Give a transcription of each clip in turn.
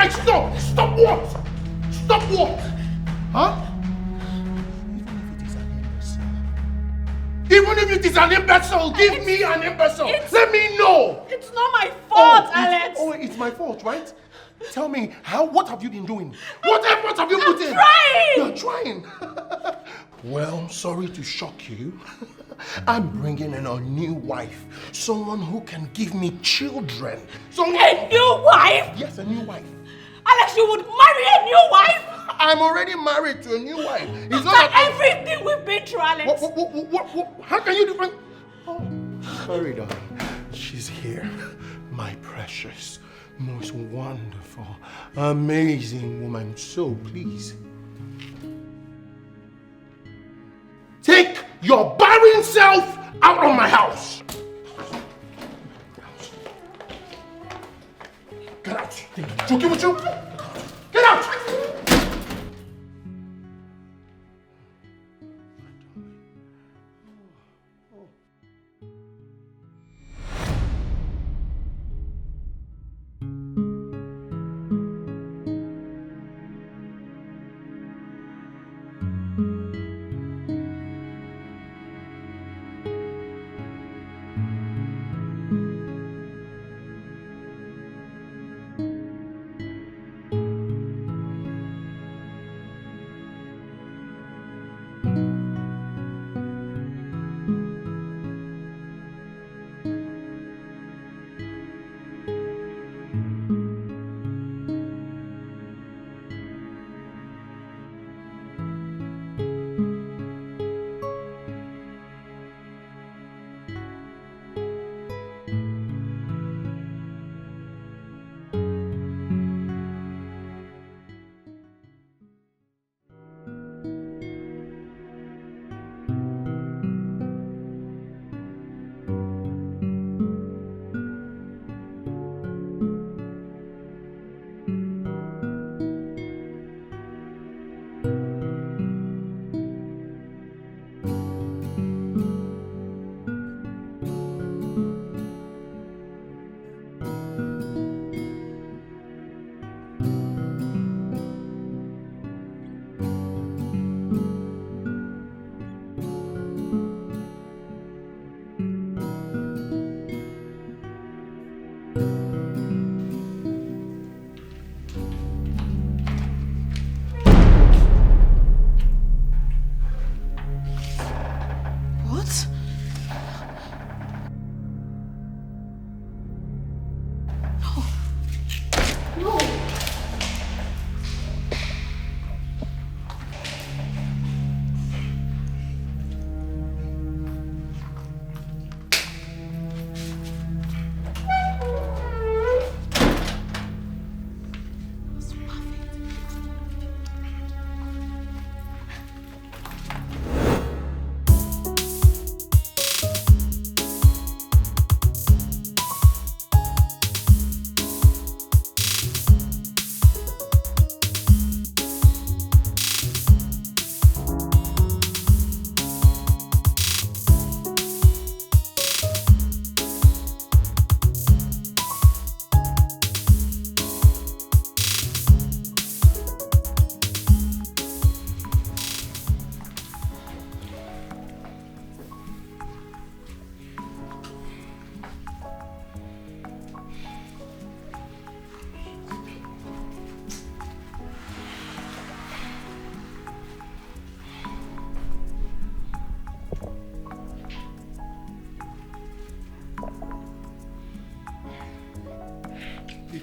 I stop? Stop what? Stop what? Huh? Even if it is an imbecile, give me an imbecile. Let me know. It's not my fault, Alex. It's my fault, right? Tell me, what have you been doing? What effort have you put in? I'm trying. You're trying. Well, sorry to shock you. I'm bringing in a new wife. Someone who can give me children. A new wife? Yes, a new wife. Alex, you would marry a new wife? I'm already married to a new wife. It's not everything we've been through, Alex. What? How can you defend? Oh, sorry, darling. She's here. My precious, most wonderful, amazing woman. So please, take your barren self out of my house. Get out. Joking with you? Get out.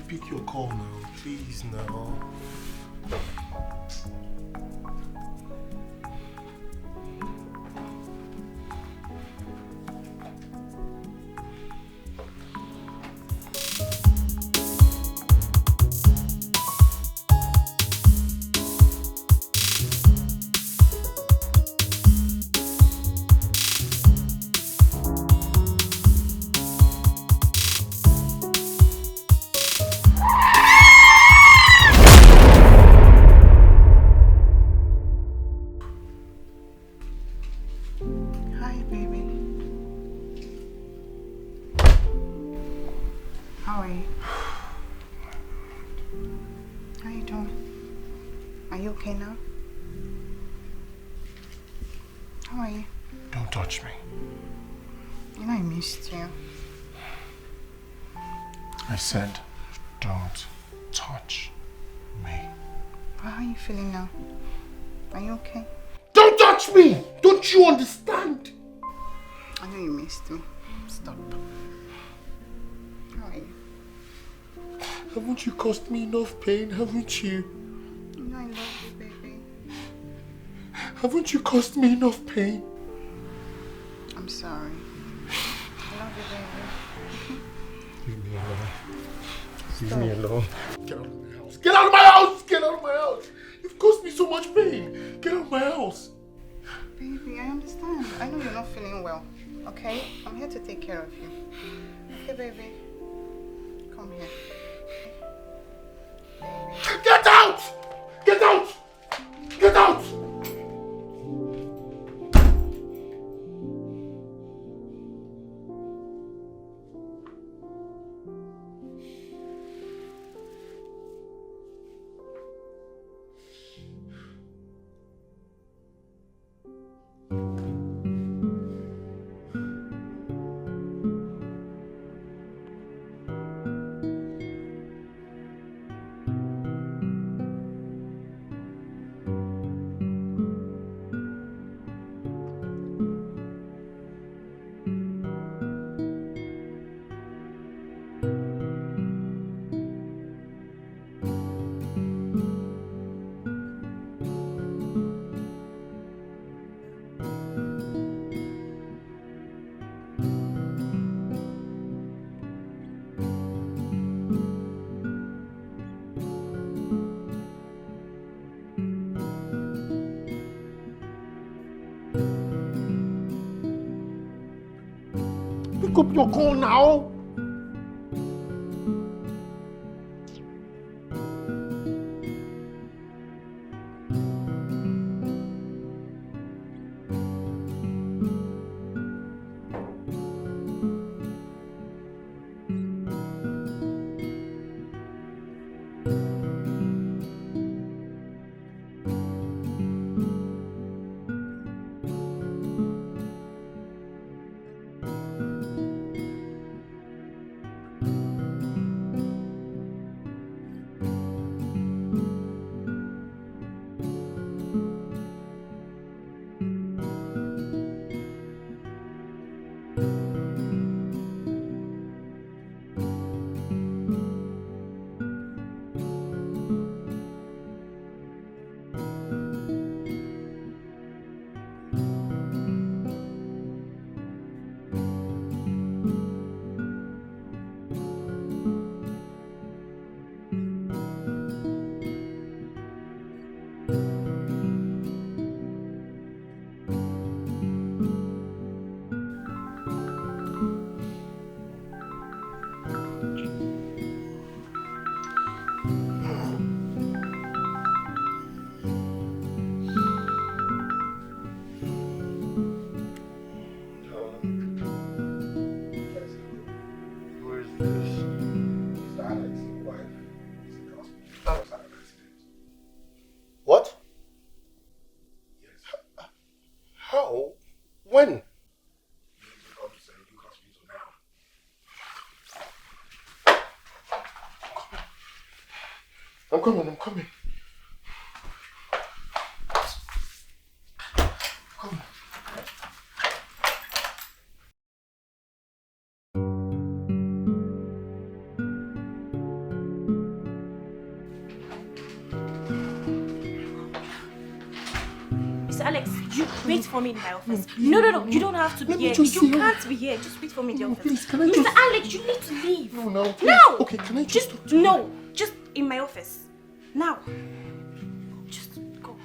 Pick your call now, please now. okay now? How are you? Don't touch me. You know I missed you. I said, don't touch me. How are you feeling now? Are you okay? Don't touch me! Don't you understand? I know you missed me. Stop. How are you? Haven't you caused me enough pain, haven't you? You know I love you, baby. Haven't you caused me enough pain? I'm sorry. I love you, baby. Leave me alone. Leave me alone. Get out of my house. Get out of my house! Get out of my house! You've caused me so much pain. Get out of my house. Baby, I understand. I know you're not feeling well. Okay? I'm here to take care of you. Okay, baby? Come here. Baby. Get out! Get out! Get out! Pick up your call now. What? How? When? I'm coming, I'm coming. Mr. Alex, you wait for me in my office. No, you don't have to be here. You can't be here. Just wait for me in the office. Please, can I Mr. just... Alex, you need to leave. No, please. Now! Okay, can I just... No, just in my office. Now. Just go.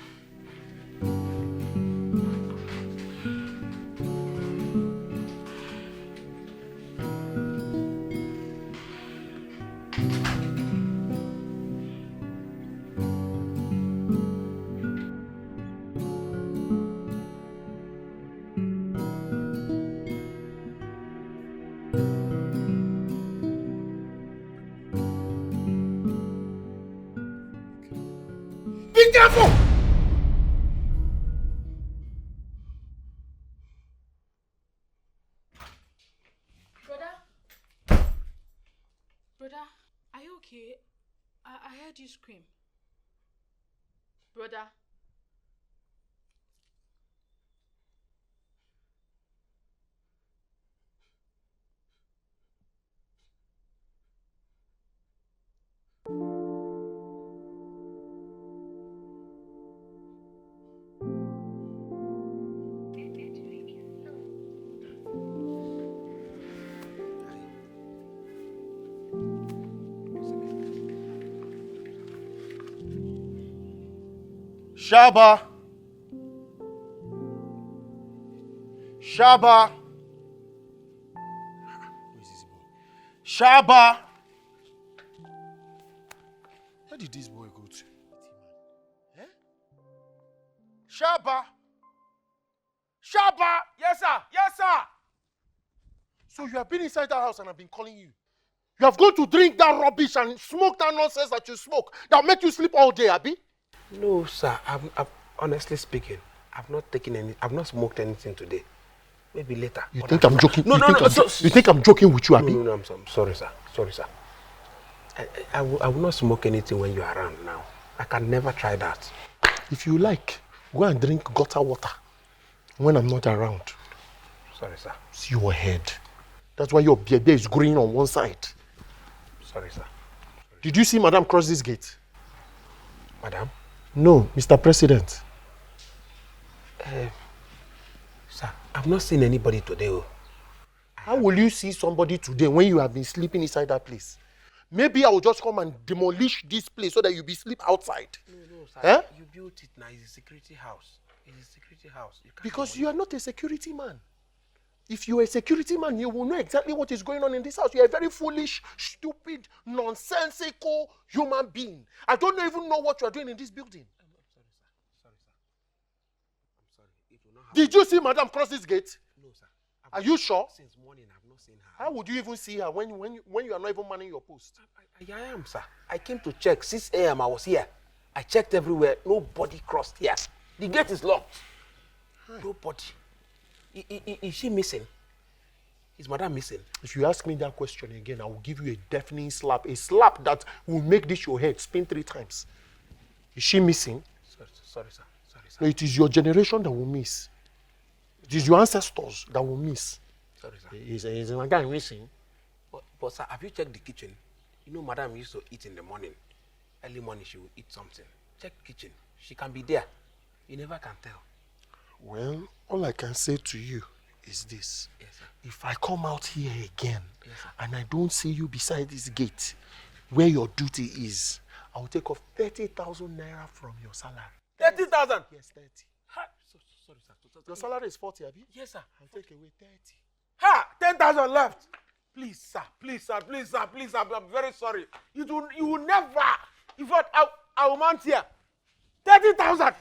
Be careful! I heard you scream. Brother. Shaba! Shaba! Who is this boy? Shaba! Where did this boy go to? Eh? Shaba! Shaba! Yes, sir. Yes, sir. So you have been inside that house and I've been calling you. You have gone to drink that rubbish and smoke that nonsense that you smoke that make you sleep all day, Abi? No, sir. I'm honestly speaking, I've not smoked anything today. Maybe later. You think I'm joking? No. You think I'm joking with you, Abi? No, I'm sorry, sir. Sorry, sir. I will not smoke anything when you're around now. I can never try that. If you like, go and drink gutter water when I'm not around. Sorry, sir. See your head. That's why your beard is growing on one side. Sorry, sir. Did you see Madam cross this gate? Madam? No, Mr. President. Sir, I've not seen anybody today. Oh. How will you see somebody today when you have been sleeping inside that place? Maybe I will just come and demolish this place so that you'll be sleep outside. No, sir. Eh? You built it now. It's a security house. It's a security house. You can't Because you are not a security man. If you are a security man, you will know exactly what is going on in this house. You are a very foolish, stupid, nonsensical human being. I don't even know what you are doing in this building. I'm sorry, sir. Sorry, sir. I'm sorry. It will not happen. Did you see Madam cross this gate? No, sir. Are you sure? Since morning, I've not seen her. How would you even see her when you are not even manning your post? I am, sir. I came to check. 6 a.m. I was here. I checked everywhere. Nobody crossed here. The gate is locked. Nobody. Is she missing? Is Madam missing? If you ask me that question again, I will give you a deafening slap. A slap that will make this your head spin 3 times. Is she missing? Sorry, sir. Sorry, sir. No, it is your generation that will miss. It is your ancestors that will miss. Sorry, sir. Is Madam missing? But sir, have you checked the kitchen? You know, Madam used to eat in the morning. Early morning, she will eat something. Check kitchen. She can be there. You never can tell. Well, all I can say to you is this. Yes, sir. If I come out here again Yes, sir. and I don't see you beside this gate where your duty is, I will take off 30,000 naira from your salary. 30,000? Yes, 30. Sorry, sir. Your salary is 40, Abi? Yes, sir. I'll take away 30. Ha! 10,000 left. Please, sir. Please, sir. Please, sir. Please, sir. I'm very sorry. You will never. In fact, I will mount here. 30,000.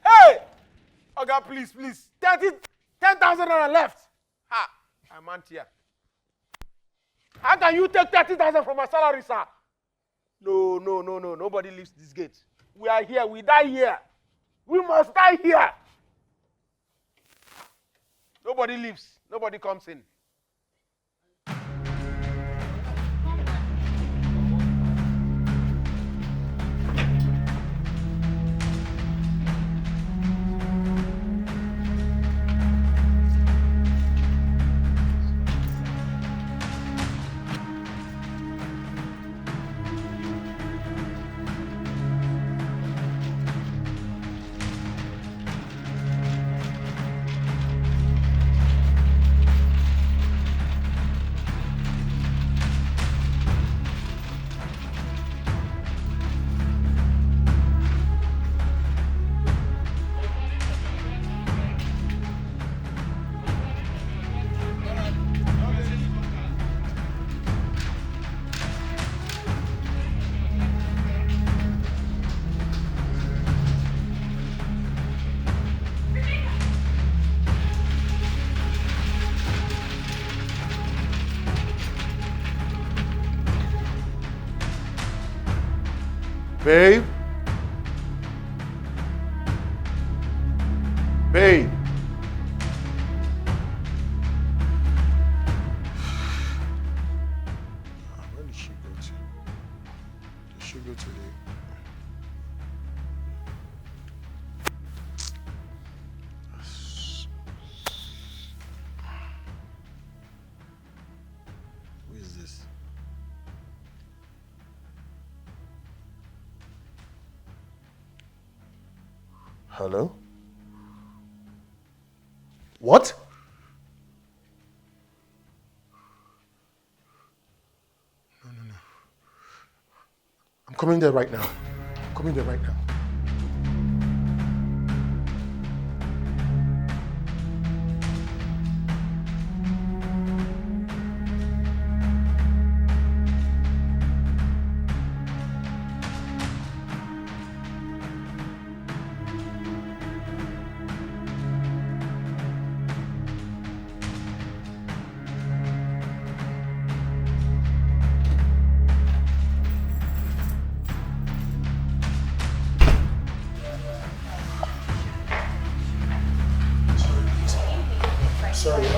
Hey! Okay, please. 10,000 left. Ha! I mount here. How can you take 30,000 from my salary, sir? No. Nobody leaves this gate. We are here. We die here. We must die here. Nobody leaves. Nobody comes in. Babe? Babe? you go to the... Who is this? Hello? What? No. I'm coming there right now. I'm coming there right now. Sorry,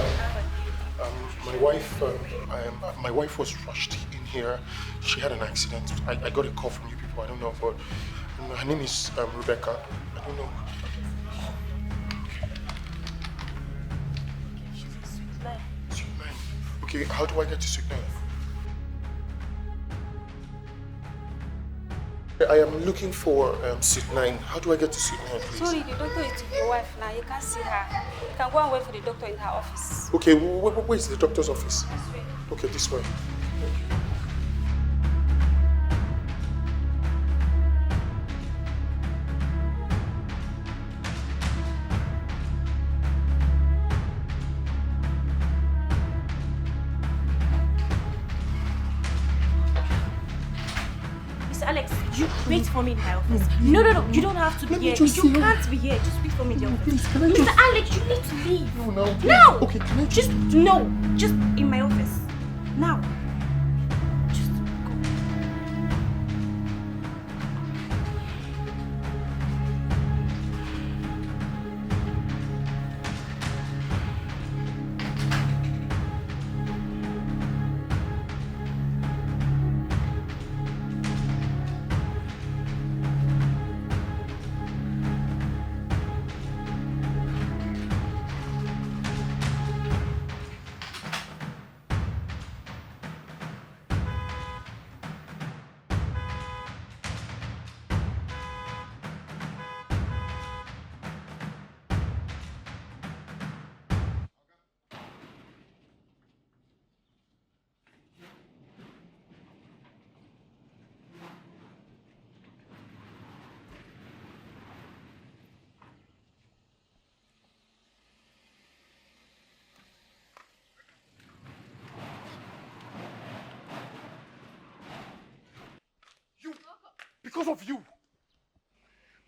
my wife was rushed in here. She had an accident. I got a call from you people. I don't know, but her name is Rebecca. I don't know. Sweet Nine. Okay, how do I get to Sweet Nine? I am looking for Sweet Nine. How do I get to Sweet Nine, please? Sorry, the doctor is with your wife now. You can't see her. You can go and wait for the doctor in her office. Okay, where is the doctor's office? This way. Okay, this way. Alex, you wait for me in my office. No, you don't have to be here. You can't be here. Just wait for me in the office. Please, can I Mr. Alex, you need to leave. No. No! Okay, can I just in my office. Now. Just go.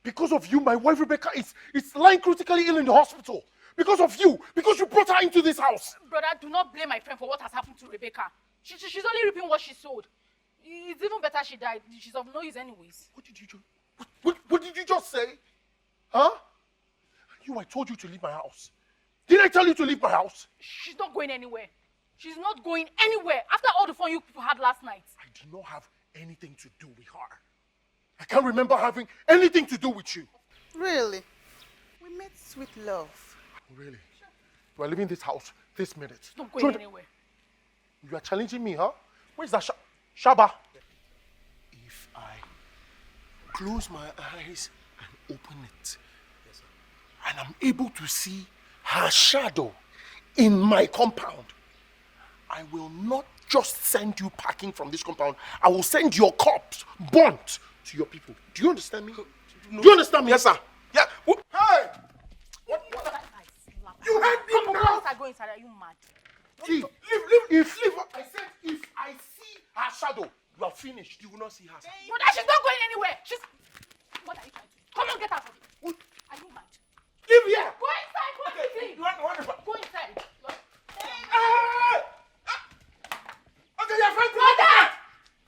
Because of you, my wife Rebecca is lying critically ill in the hospital. Because of you brought her into this house. Brother, do not blame my friend for what has happened to Rebecca. She's only reaping what she sowed. It's even better she died. She's of no use anyways. What did you just say? Huh? I told you to leave my house. Didn't I tell you to leave my house? She's not going anywhere. She's not going anywhere. After all the fun you people had last night. I did not have anything to do with her. I can't remember having anything to do with you. Really? We made sweet love. Really? Sure. You are leaving this house this minute. She's not going anywhere. You are challenging me, huh? Where's that Shaba? If I close my eyes and open it, yes, sir, and I'm able to see her shadow in my compound, I will not just send you packing from this compound. I will send your corpse burnt to your people. Do you understand me? No. Do you understand me? Yes, sir. Yeah. Hey! What? You heard me now? Go inside. Are you mad? See, leave. I said if I see her shadow, you are finished. You will not see her. Brother, she's not going anywhere. What are you trying to do? Come on, get out of here. Are you mad? Leave here. Go inside. Go inside. Go inside. Okay, your friend. Brother!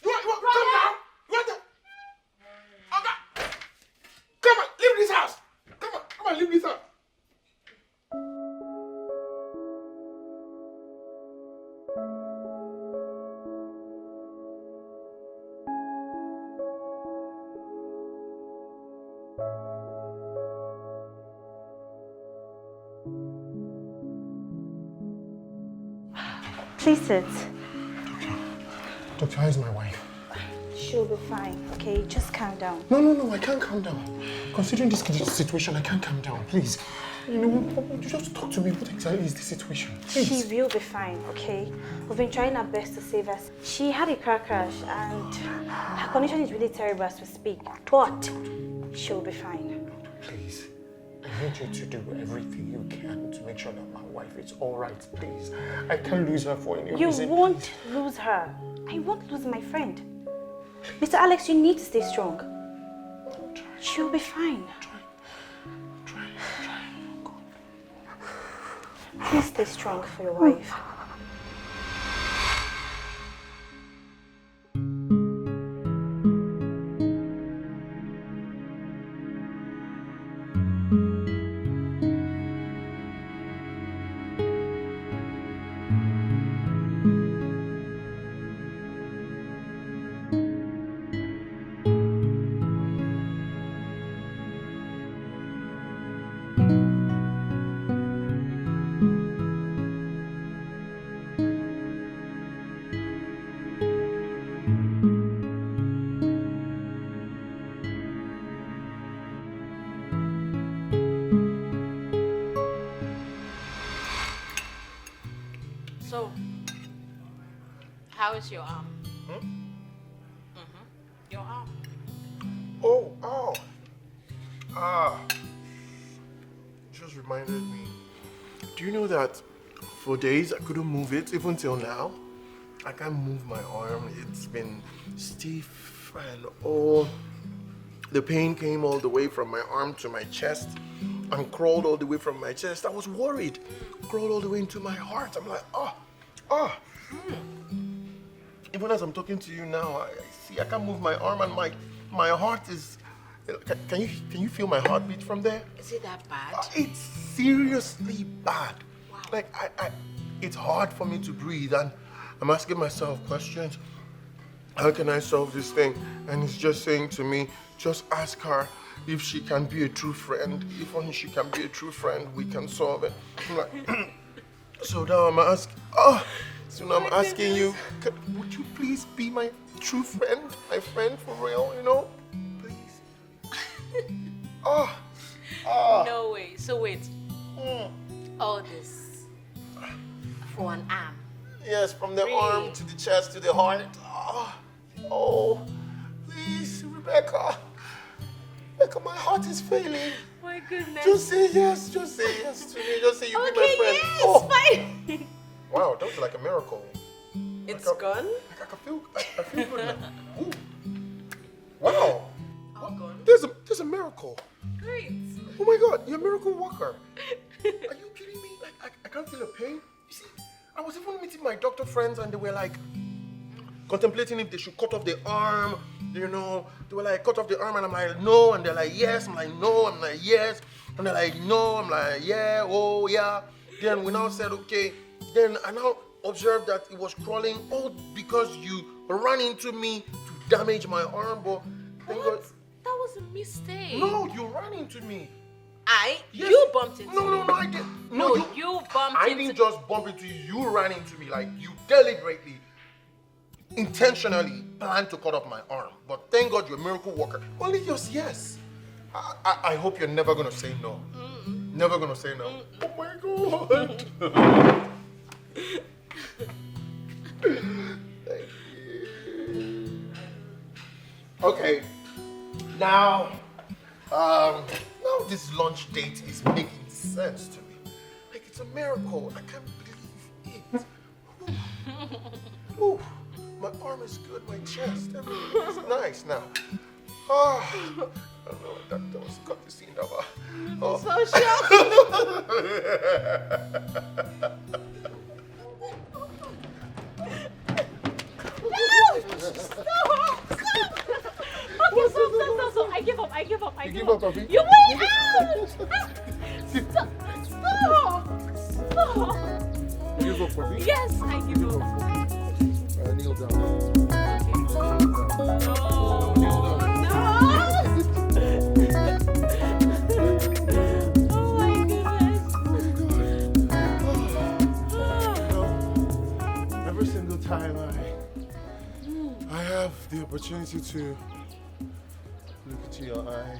You want come now? You want to? Okay. Come on, leave this house. Come on, leave this house. Please sit. Doctor, how is my wife? She'll be fine, okay? Just calm down. No, I can't calm down. Considering this situation, I can't calm down, please. You know, just talk to me. What exactly is the situation? Please. She will be fine, okay? We've been trying our best to save her. She had a car crash and her condition is really terrible as we speak. But she'll be fine. Please, I need you to do everything you can to make sure that my wife is all right, please. I can't lose her for any reason. You won't lose her. I won't lose my friend. Mr. Alex, you need to stay strong. She'll be fine. Try. Please stay strong for your wife. So, how is your arm? Your arm. Oh. Just reminded me. Do you know that for days I couldn't move it, even till now? I can't move my arm. It's been stiff and all. The pain came all the way from my arm to my chest and crawled all the way from my chest. I was worried. Crawled all the way into my heart. I'm like, Even as I'm talking to you now, I see I can't move my arm and my heart is. Can you feel my heartbeat from there? Is it that bad? It's seriously bad. Wow. Like it's hard for me to breathe, and I'm asking myself questions. How can I solve this thing? And he's just saying to me, just ask her if she can be a true friend. If only she can be a true friend, we can solve it. I'm like, so now I'm asking. So now I'm asking you, would you please be my true friend, my friend for real? You know, please. No way. So wait. All this for an arm. Yes, from the arm to the chest to the heart. Please, Rebecca. Rebecca, my heart is failing. My goodness. Just say yes. Just say yes to me. Just say you'll be my friend. Yes, fine. Wow, that was like a miracle. It's gone? I feel good now. Ooh. Wow. All gone. There's a miracle. Great. Oh my God, you're a miracle worker. Are you kidding me? Like, I can't feel a pain. You see, I was even meeting my doctor friends and they were like contemplating if they should cut off the arm. You know, they were like, cut off the arm, and I'm like, no. And they're like, yes. I'm like, no. I'm like, yes. And they're like, no. I'm like, yeah. Oh, yeah. Then we now said, okay. Then I now observed that it was crawling all because you ran into me to damage my arm. But thank God. That was a mistake. No, you ran into me. Yes. You bumped into me. No, I didn't. No, you bumped I into me. didn't just bump into you. You ran into me. Like, you deliberately, intentionally planned to cut off my arm. But thank God you're a miracle worker. Only yours, yes. I hope you're never going to say no. Never going to say no. Oh my God. Thank you. Okay. Now this lunch date is making sense to me. Like, it's a miracle. I can't believe it. Ooh, my arm is good, my chest, everything is nice now. I don't know what that was. Cut the scene over. So shocked. Okay, so. I give up. You give up, Coffee? You wait out! Stop! You give up, Coffee? Yes, I give up. Kneel down. time I have the opportunity to look into your eyes,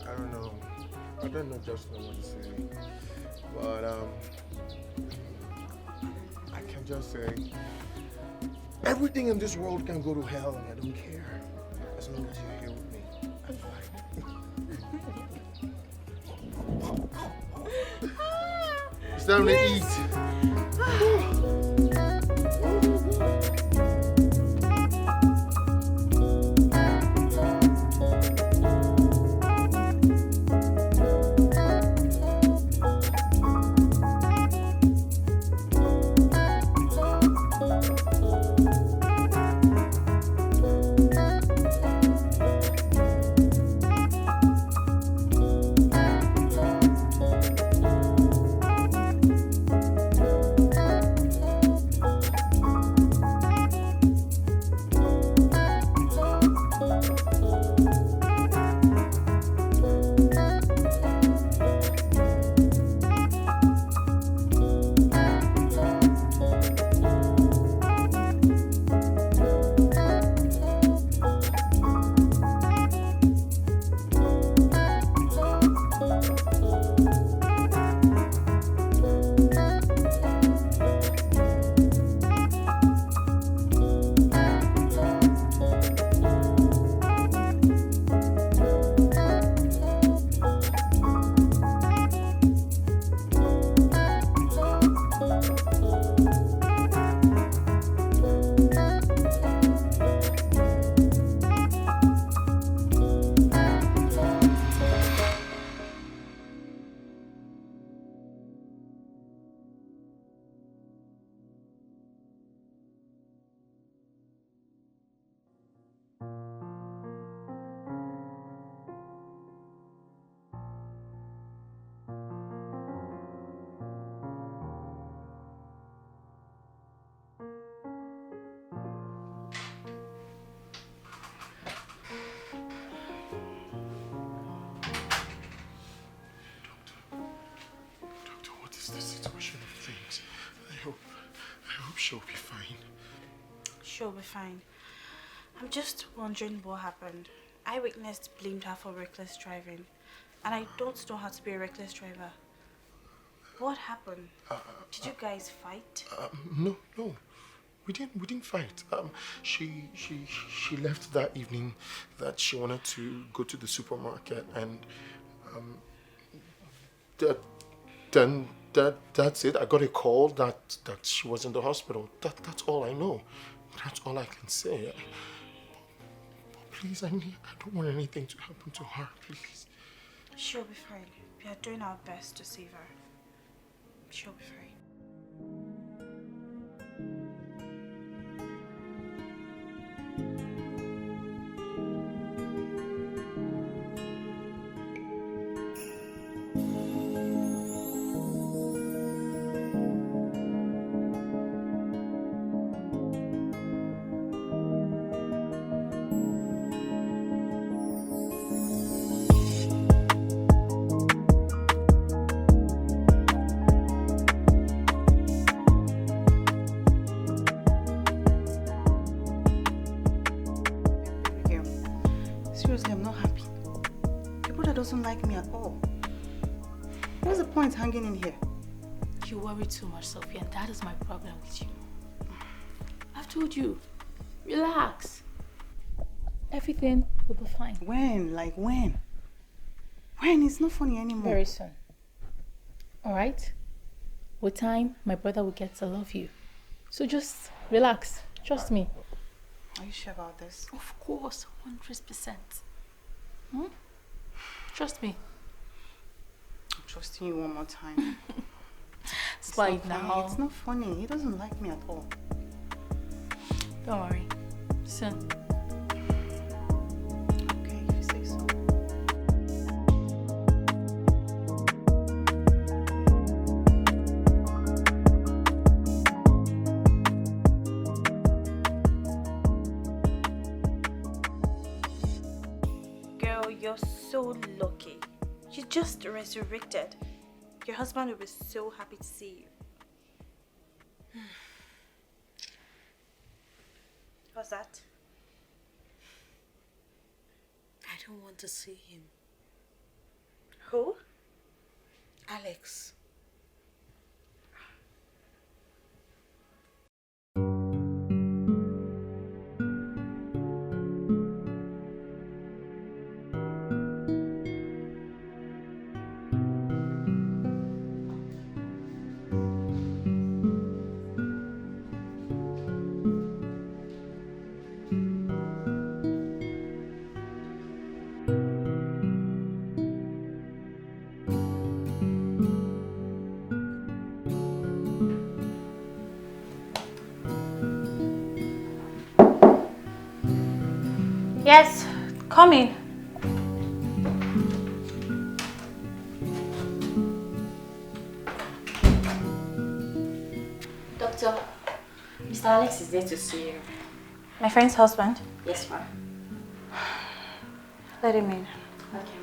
I don't know just what to say, but I can just say everything in this world can go to hell and I don't care. As long as you're here with me, I'm fine. It's time to eat. She'll be fine. She'll be fine. I'm just wondering what happened. Eyewitness blamed her for reckless driving, and I don't know how to be a reckless driver. What happened? Did you guys fight? No. We didn't fight. She left that evening that she wanted to go to the supermarket, and that's it. I got a call that she was in the hospital. That's all I know. That's all I can say. But please, I don't want anything to happen to her, please. She'll be fine. We are doing our best to save her. She'll be fine. Doesn't like me at all. What's the point hanging in here? You worry too much, Sophia, and that is my problem with you. I've told you, relax. Everything will be fine. When? Like when? When? It's not funny anymore. Very soon. Alright? With time, my brother will get to love you. So just relax. Trust me. Are you sure about this? Of course, 100%. Trust me. I'm trusting you one more time. Slide now. It's not funny. He doesn't like me at all. Don't worry. Soon. Okay, if you say so. Girl, you're so lucky. You just resurrected. Your husband will be so happy to see you. What's that? I don't want to see him. Who? Alex. Yes, come in. Doctor, Mr. Alex is there to see you. My friend's husband? Yes, ma'am. Let him in. Okay,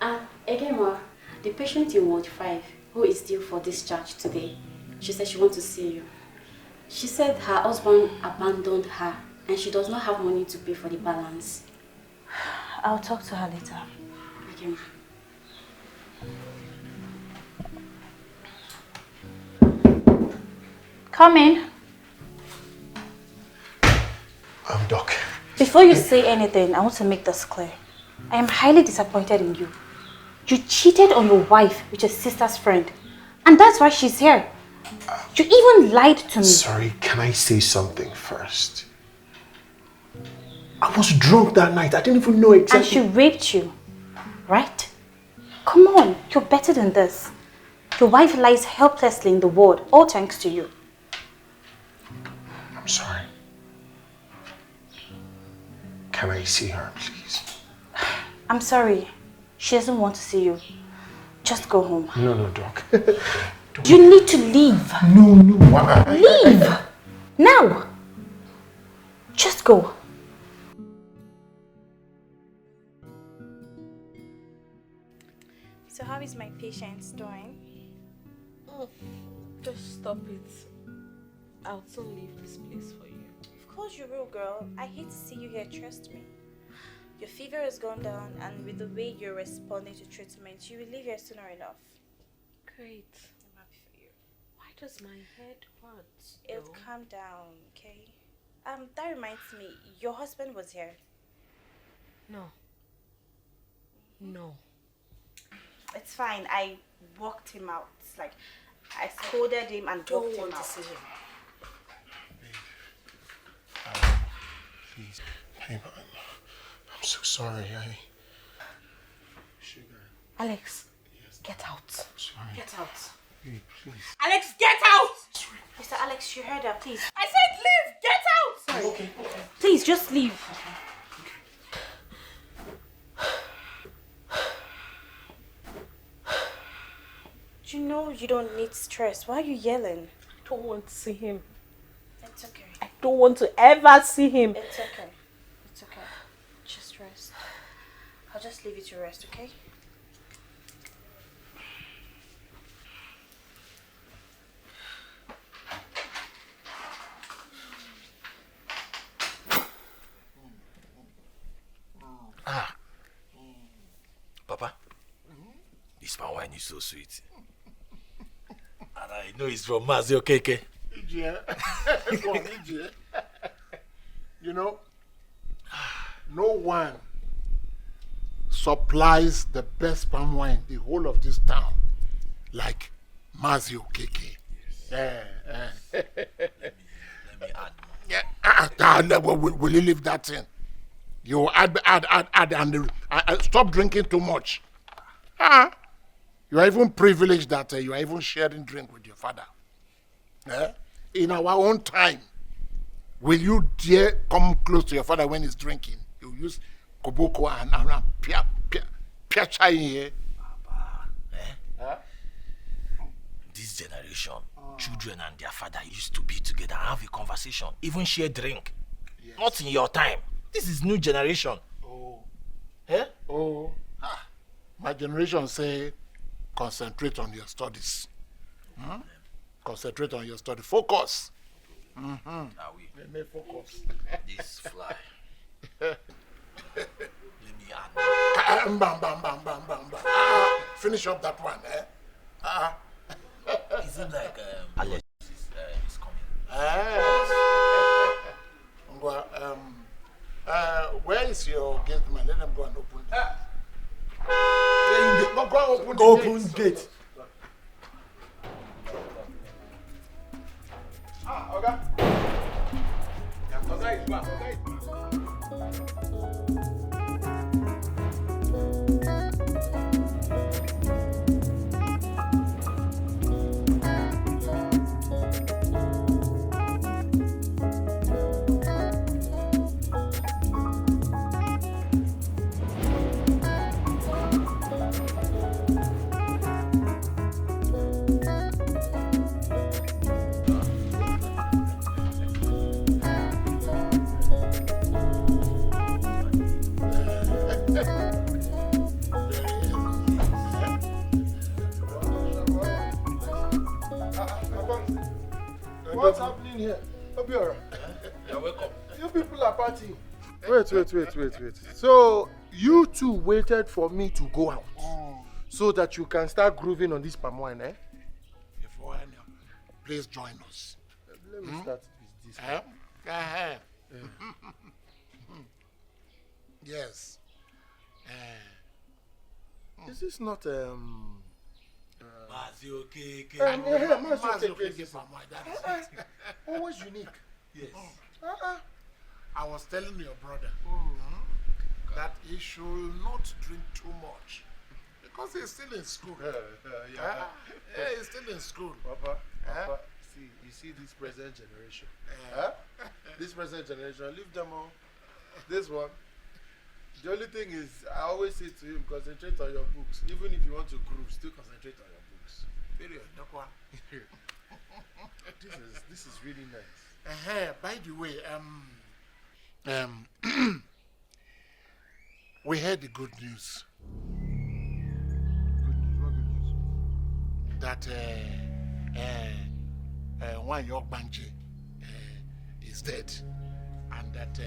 ma'am. Again, ma'am, the patient in Ward 5, who is due for discharge today, she said she wants to see you. She said her husband abandoned her and she does not have money to pay for the balance. I'll talk to her later. Okay, ma'am. Come in. Doc. Before you say anything, I want to make this clear. I am highly disappointed in you. You cheated on your wife with your sister's friend. And that's why she's here. You even lied to me. Sorry, can I say something first? I was drunk that night. I didn't even know exactly. And she raped you, right? Come on, you're better than this. Your wife lies helplessly in the ward, all thanks to you. I'm sorry. Can I see her, please? I'm sorry. She doesn't want to see you. Just go home. No, Doc. You need to leave. No. Why? Leave! Now! Just go. So how is my patient doing? Just stop it. I'll soon leave this place for you. Of course you will, girl. I hate to see you here, trust me. Your fever has gone down, and with the way you're responding to treatment, you will leave here sooner enough. Great. I'm happy for you. Why does my head hurt? It'll calm down, okay? That reminds me, your husband was here. No. No. It's fine. I walked him out. Like, I scolded him and Don't walked him want to out. see him. Please. Babe, I'm so sorry. Sugar. Alex, Yes. get out. Sorry. Get out. Babe, please. Alex, get out! Mr. Alex, you heard her. Please. I said leave! Get out! Sorry. Okay. Please, just leave. You know you don't need stress. Why are you yelling? I don't want to see him. It's okay. I don't want to ever see him. It's okay. It's okay. Just rest. I'll just leave you to rest, okay? Papa, this man wine is so sweet. And I know it's from Mazio Keke. You know, no one supplies the best palm wine in the whole of this town like Mazio Keke. Let me add. Yeah, will you leave that in? You add, and stop drinking too much. You are even privileged that you are even sharing drink with your father. In our own time, will you dare come close to your father when he's drinking? You use koboko and pia chai here. Papa, this generation, children and their father used to be together and have a conversation, even share drink. Yes. Not in your time. This is new generation. My generation say, concentrate on your studies. Concentrate on your study. Focus. Are we? Let me focus. This fly. Let me add. Bam, bam, bam, bam, bam, bam. Finish up that one, eh? It seems like Alex is coming. Where is your gate man? Let them go and open it. Go open the gate. Okay. Okay, it's back. Okay. What's happening here? Hope you're alright. You're welcome. You people are partying. Wait. So, you two waited for me to go out so that you can start grooving on this palm wine, eh? Please join us. Let me start with this. Yes. Is this not always unique? Yes. I was telling your brother that he should not drink too much because he's still in school. He's still in school. Papa, see, you see this present generation. This present generation, leave them all. This one. The only thing is, I always say to him, concentrate on your books. Even if you want to groove, still concentrate on your books. Period. This is really nice. By the way, we heard the good news. Good news? What good news? That one York Banji is dead, and that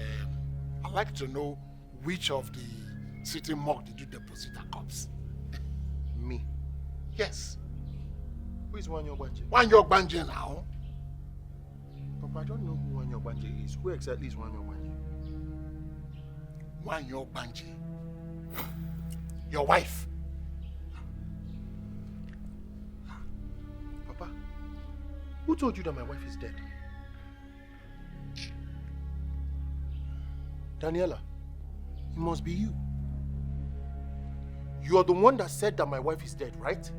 I'd like to know which of the city morgue did you deposit the corpse? Me? Yes. Who is One York Banji? One York Banji now. Papa, I don't know who One York Banji is. Who exactly is One York Banji? One York Banji. Your wife. Papa, who told you that my wife is dead? Daniela, it must be you. You are the one that said that my wife is dead, right?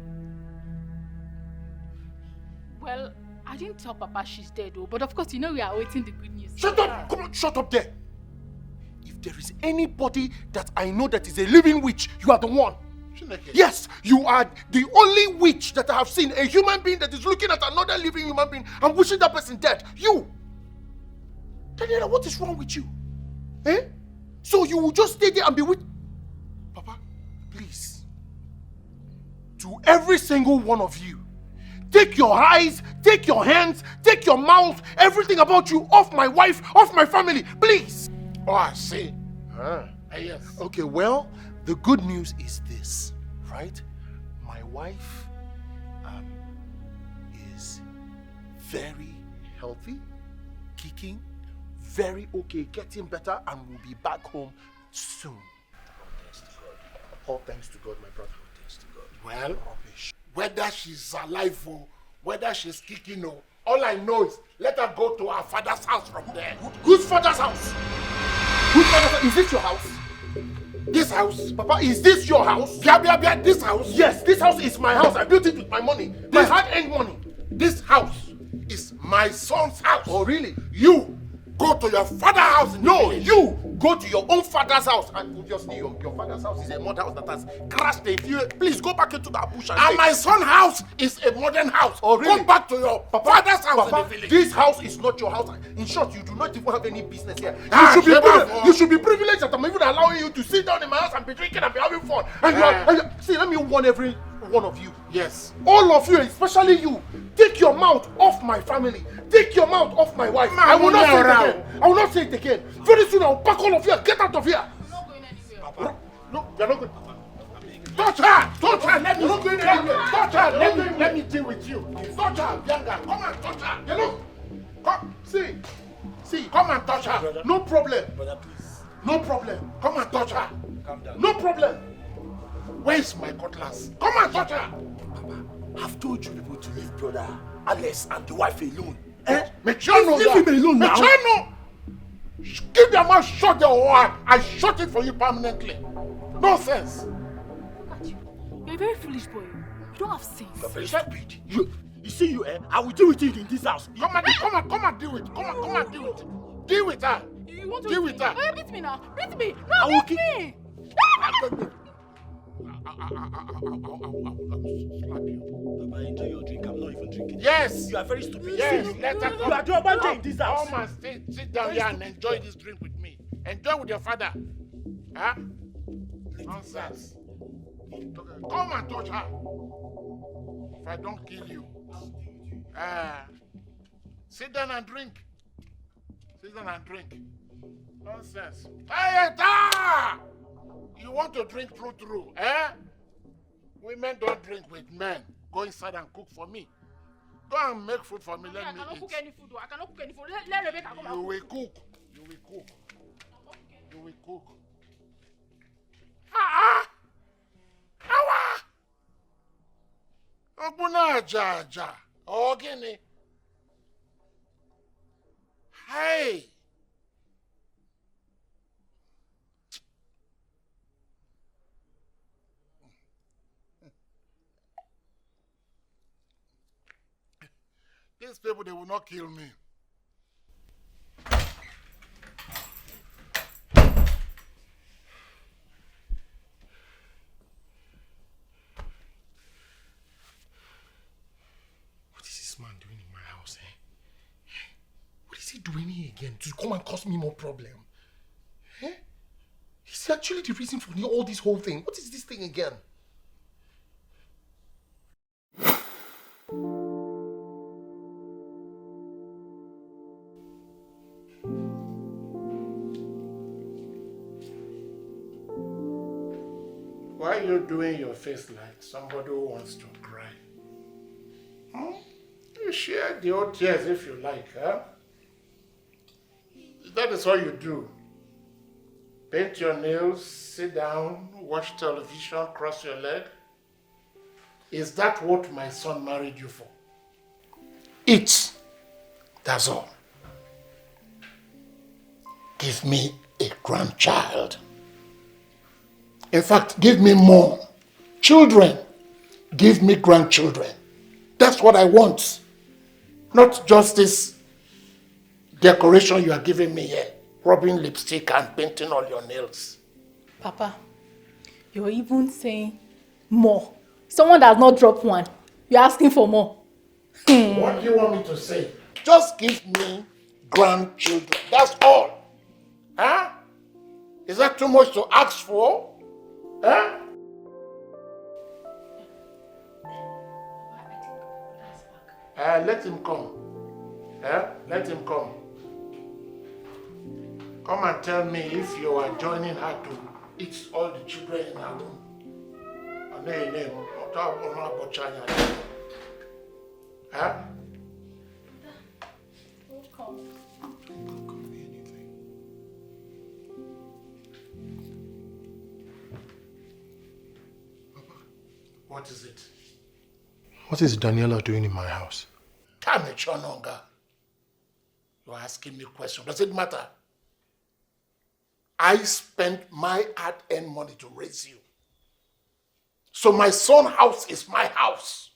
Well, I didn't tell Papa she's dead, though. But of course, you know we are waiting the good news. Shut up! Come on, shut up there! If there is anybody that I know that is a living witch, you are the one. Yes, you are the only witch that I have seen. A human being that is looking at another living human being and wishing that person dead. You! Daniela, what is wrong with you? Eh? So you will just stay there and be with... Papa, please. To every single one of you, take your eyes, take your hands, take your mouth, everything about you off my wife, off my family, please. Oh, I see. Yes. Okay, well, the good news is this, right? My wife is very healthy, kicking, very okay, getting better, and will be back home soon. All thanks to God, my brother. All thanks to God. Well, whether she's alive or whether she's kicking or all I know is let her go to her father's house from there. Whose father's house? Whose father's house? Is this your house? This house? Papa, is this your house? This house? Yes, this house is my house. I built it with my money. My hard-earned money. This house is my son's house. Oh, really? You go to your father's house. No, you go to your own father's house. And obviously, your father's house is a modern house that has crashed a few. Please go back into that bush and my son's house is a modern house. Oh, really? Go back to your father's house in the village. This house is not your house. In short, you do not even have any business here. You should be privileged that I'm even allowing you to sit down in my house and be drinking and be having fun. And see, let me warn one of you. Yes. All of you, especially you, take your mouth off my family. Take your mouth off my wife. I will not say it again. I will not say it again. Very soon I will pack all of you and get out of here. I'm not going anywhere. Papa. No, you're not going. Touch her! Touch her! Let me touch her! Let me deal with you. Touch her, Bianca. Come and touch her. You know? Come, see, Come and touch her. Brother. no problem. Brother, please. No problem. Come and touch her. Calm down. No problem. Where's my cutlass? Come and touch her. Papa, I've told you people to leave brother Alex and the wife alone. Eh? Mechiano, Leave him alone now. Mechiano! Keep your mouth shut there or I shut it for you permanently. Nonsense. Look at you. You're a very foolish boy. You don't have sense. You're very stupid. You see you, eh? I will deal with you in this house. Come and deal with. Come and deal with. Deal with her. You want to deal with her. Oh, beat me now. Beat me. I No, will beat me. I will slap you. Papa, enjoy your drink. I'm not even drinking. Yes. You are very stupid. Yes. See, Let her you come. are doing a bad thing in this house. Come and sit down here and enjoy this drink with me. Enjoy with your father. Huh? Nonsense. Come and touch her. If I don't kill you. Sit down and drink. Sit down and drink. Nonsense. Hey, da! You want to drink through, eh? Women don't drink with men. Go inside and cook for me. Go and make food for me. Mommy, Let I me cannot eat. cook any food. I cannot cook any food. Let Rebecca come and You cook. will cook. You will cook. You will cook. Ah! Awa! Obuna aja. Ogini. Hey! These people, they will not kill me. What is this man doing in my house, eh? What is he doing here again to come and cause me more problem? Eh? He's actually the reason for all this whole thing. What is this thing again? Why are you doing your face like somebody who wants to cry? You share the old tears if you like, huh? That is all you do. Paint your nails, sit down, watch television, cross your leg. Is that what my son married you for? Eat. That's all. Give me a grandchild. In fact, give me more. Children. Give me grandchildren. That's what I want. Not just this decoration you are giving me here. Rubbing lipstick and painting all your nails. Papa, you're even saying more. Someone that has not dropped one. You're asking for more. What do you want me to say? Just give me grandchildren. That's all. Huh? Is that too much to ask for? Huh? Let him come. Let him come. Come and tell me if you are joining her to eat all the children in her room. Huh? What is it? What is Daniela doing in my house? Come it, Chononga. You're asking me questions. Does it matter? I spent my hard-earned money to raise you. So my son's house is my house.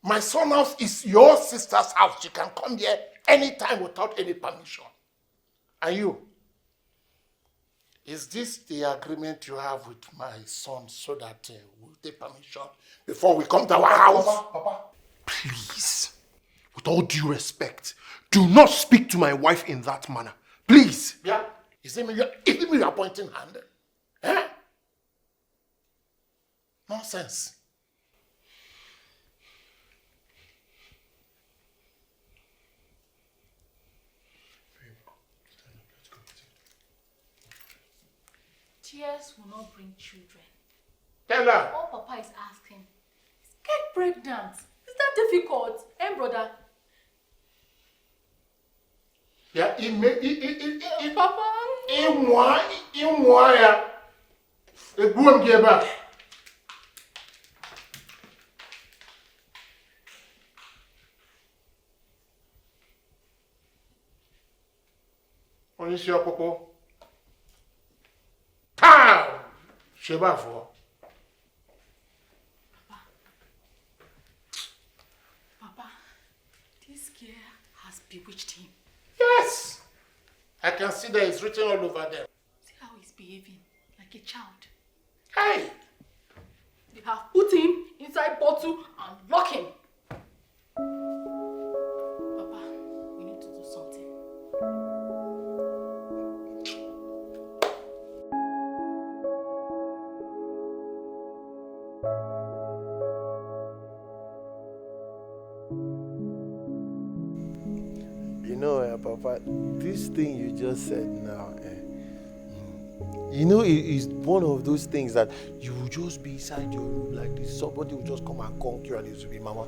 My son's house is your sister's house. She can come here anytime without any permission. And you? Is this the agreement you have with my son so that we'll take permission before we come to our house? Papa, please, with all due respect, do not speak to my wife in that manner. Please. Yeah? Is it me you're pointing hand? Eh? Nonsense. Tears will not bring children. Tell her. All Papa is asking is get pregnant. Is that difficult? Eh, brother? Yeah, Papa. Onisi Opopo. Pow! Sheba for. Papa, this girl has bewitched him. Yes! I can see that it's written all over them. See how he's behaving like a child. Hey! They have put him inside bottle and lock him. Papa, we need to do something. You know, Papa, this thing you just said now, you know, it's one of those things that you will just be inside your room like this. Somebody will just come and conk you and it will be, Mama.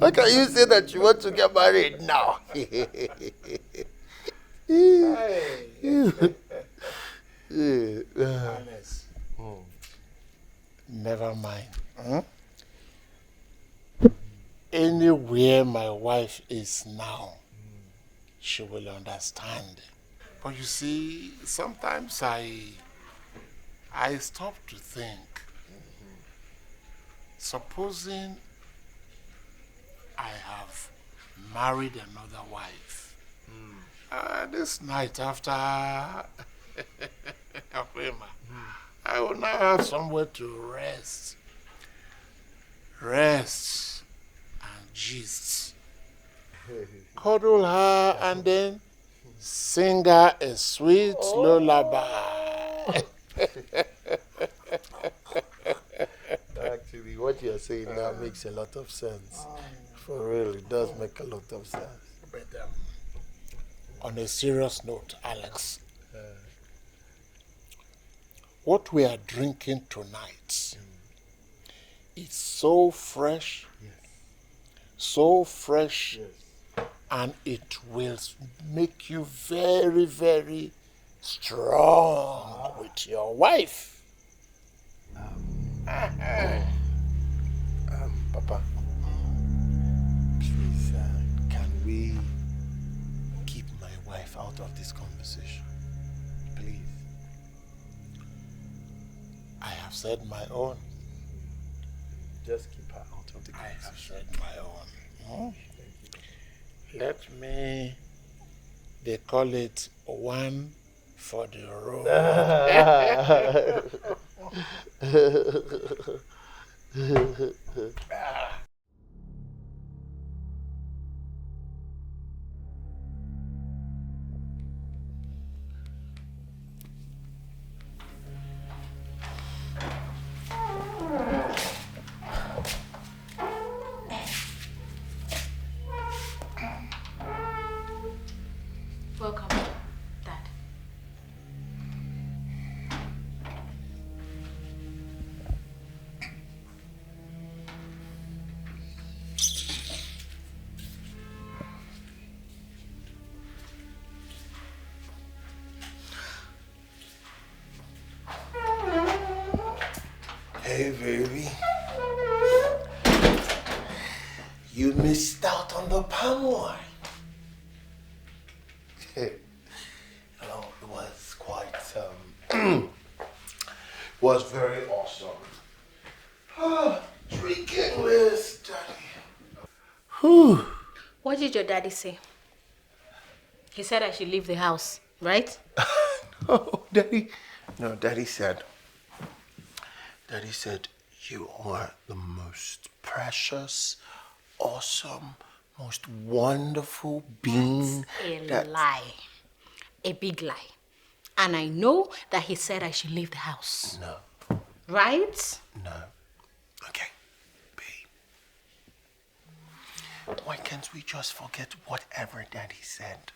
How can you say that you want to get married now? Honest. Never mind. Anywhere my wife is now, she will understand. But you see, sometimes I stop to think. Supposing I have married another wife. This night after Afema, I will now have somewhere to rest. Rest and gist. Cuddle her and then sing her a sweet lullaby. Actually, what you're saying now makes a lot of sense. For real, it does make a lot of sense. But on a serious note, Alex, what we are drinking tonight is so fresh, and it will make you very, very strong with your wife. Papa, please, can we keep my wife out of this conversation? Please. I have said my own. Just keep her out of the I have conversation. said my own. Let me, they call it one for the road. Welcome, Dad. Hey, baby. You missed out on the palm wine. It was quite, was very awesome. Drinking with Daddy. Whew. What did your daddy say? He said I should leave the house, right? Daddy said, you are the most precious, awesome, most wonderful being. That's a lie. A big lie. And I know that he said I should leave the house. No. Right? No. Why can't we just forget whatever Daddy said?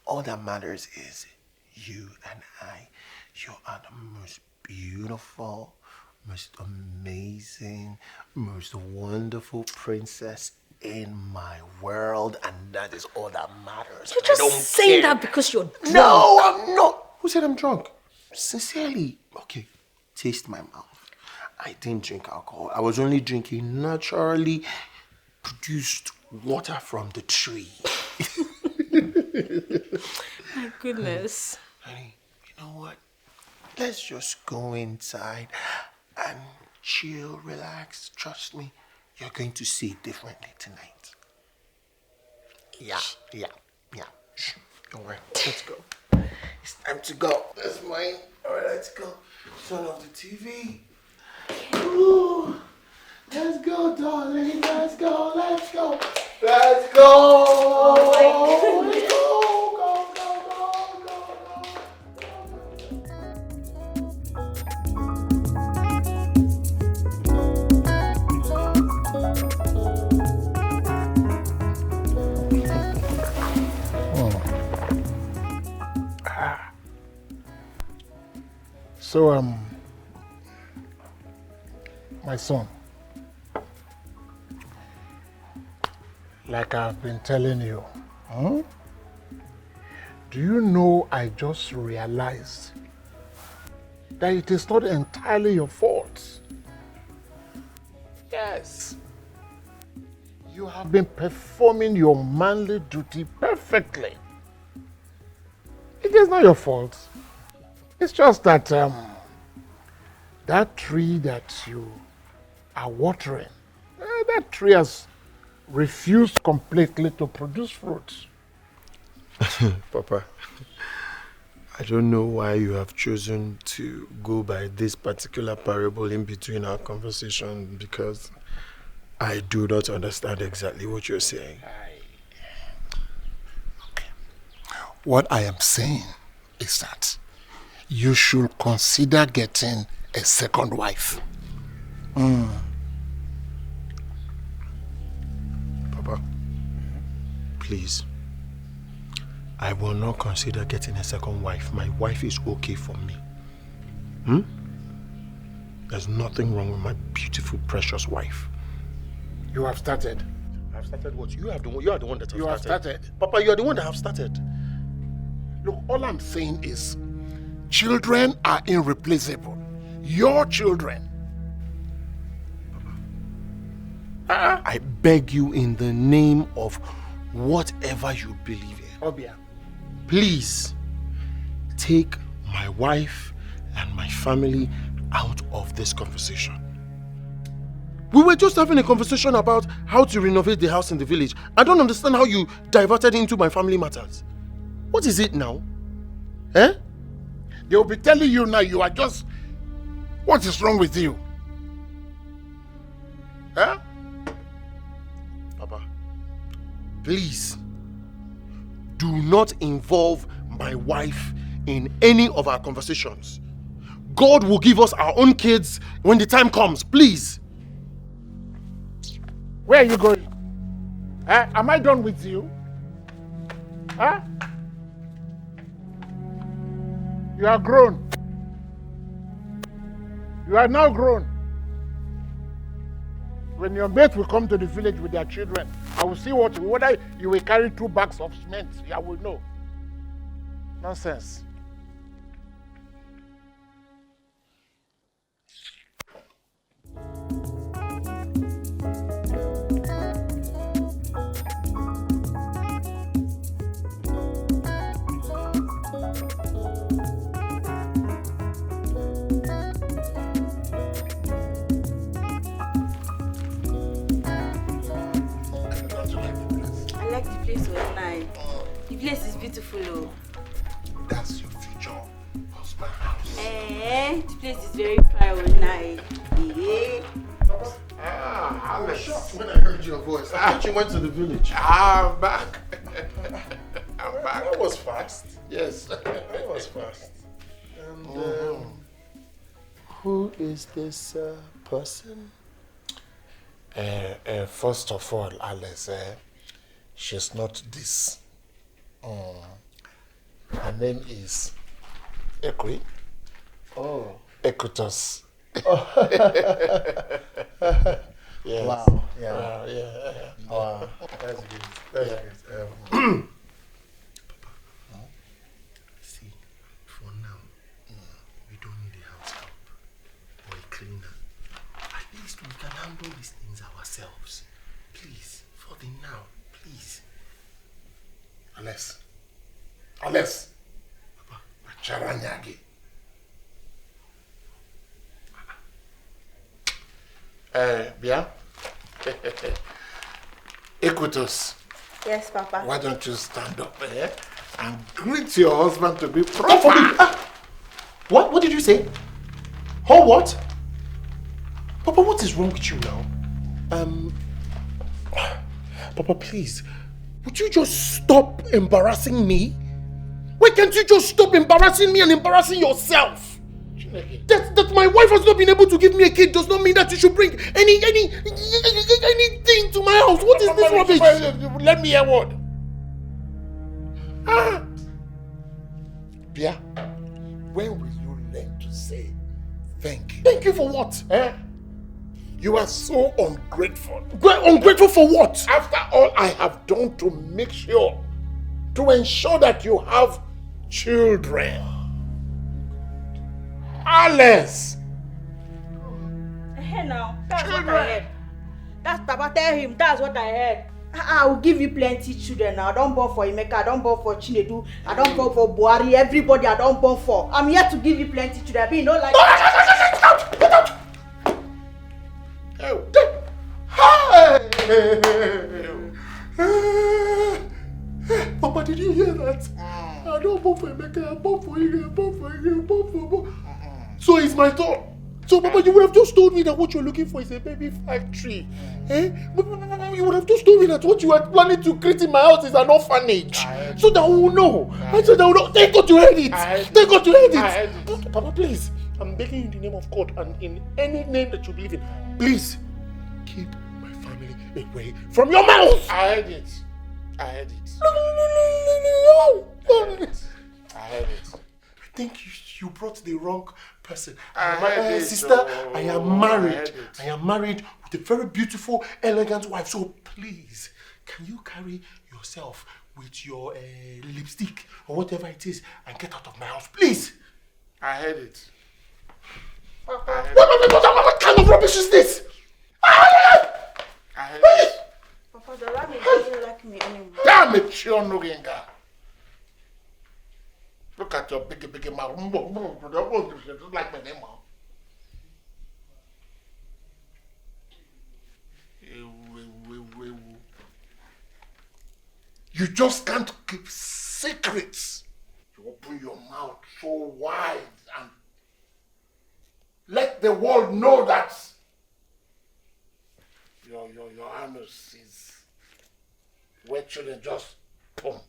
All that matters is you and I. You are the most beautiful, most amazing, most wonderful princess in my world, and that is all that matters. You're just saying that because you're drunk. No, I'm not. Who said I'm drunk? Sincerely. Okay, taste my mouth. I didn't drink alcohol. I was only drinking naturally produced water from the tree. My goodness. Honey, you know what? Let's just go inside and chill, relax. Trust me, you're going to see it differently tonight. Yeah. Shh, don't worry. Let's go. It's time to go. That's mine. All right, let's go. Turn off the TV. Ooh. Let's go, darling. Let's go. Let's go. Let's go. Oh my goodness. So, my son, like I've been telling you, do you know I just realized that it is not entirely your fault? Yes. You have been performing your manly duty perfectly. It is not your fault. It's just that that tree that you are watering, that tree has refused completely to produce fruits. Papa, I don't know why you have chosen to go by this particular parable in between our conversation, because I do not understand exactly what you're saying. Okay. What I am saying is that you should consider getting a second wife. Papa, please. I will not consider getting a second wife. My wife is okay for me. There's nothing wrong with my beautiful, precious wife. You have started. I've started what? You are the one that You have started. Papa, you are the one that have started. Look, all I'm saying is, children are irreplaceable. Your children. Papa, I beg you in the name of whatever you believe in. Obia. Please, take my wife and my family out of this conversation. We were just having a conversation about how to renovate the house in the village. I don't understand how you diverted into my family matters. What is it now? Eh? They will be telling you now you are just... What is wrong with you? Huh? Papa, please, do not involve my wife in any of our conversations. God will give us our own kids when the time comes, please. Where are you going? Am I done with you? Huh? You are grown. You are now grown. When your mate will come to the village with their children, I will see whether you will carry 2 bags of cement. I will know. Nonsense. The place is beautiful, oh. That's your future husband house. The place is very fine, oh, nice. I was shocked when I heard your voice. I thought you went to the village. I'm back. I'm back. That was fast. Yes. That was fast. And who is this person? First of all, Alice, she's not this. Her name is Ekri. Oh. Equitus. Yes. Wow. Yeah. Yeah. Wow. That's good. That's good. Papa, see, for now, we don't need a house help or a cleaner. At least we can handle these things ourselves. Please, for the now, please. Alice. Papa, Charanyagi. Bia? Equitus. Yes, Papa. Why don't you stand up and greet your husband to be proper? What? What did you say? Oh, what? Papa, what is wrong with you now? Papa, please, would you just stop embarrassing me? Why can't you just stop embarrassing me and embarrassing yourself? That my wife has not been able to give me a kid does not mean that you should bring anything to my house. What is this rubbish? Let me hear word. Bia, when will you learn to say thank you? Thank you for what? You are so ungrateful. Ungrateful for what? After all I have done to make sure, to ensure that you have children. Alice! Hey now, that's what I heard. That's Papa, tell him, that's what I heard. I will give you plenty children now. I don't born for Emeka, I don't born for Chinedu, I don't born for Buhari, everybody I don't born for. I'm here to give you plenty children. But you know, like... Get out! Papa, did you hear that? I don't born for Emeka, I born for you, I born for you, I born for... So it's my turn. So, Papa, you would have just told me that what you're looking for is a baby factory. You would have just told me that what you are planning to create in my house is an orphanage. So that we will know. So that we will know. Thank God you heard it. Thank God you heard it. Papa, please. I'm begging you in the name of God and in any name that you believe in. Please, keep my family away from your mouth. I heard it. I heard it. I heard it. I think you brought the wrong person. Sister, I am married. I am married with a very beautiful, elegant wife. So please, can you carry yourself with your lipstick or whatever it is and get out of my house, please? I heard it. What kind of rubbish is this? I heard it. Papa, the Lami doesn't like me anymore. Damn it, Chionugenga. Look at your big mouth. Like my name. You just can't keep secrets. You open your mouth so wide and let the world know that your anus is where children just pum.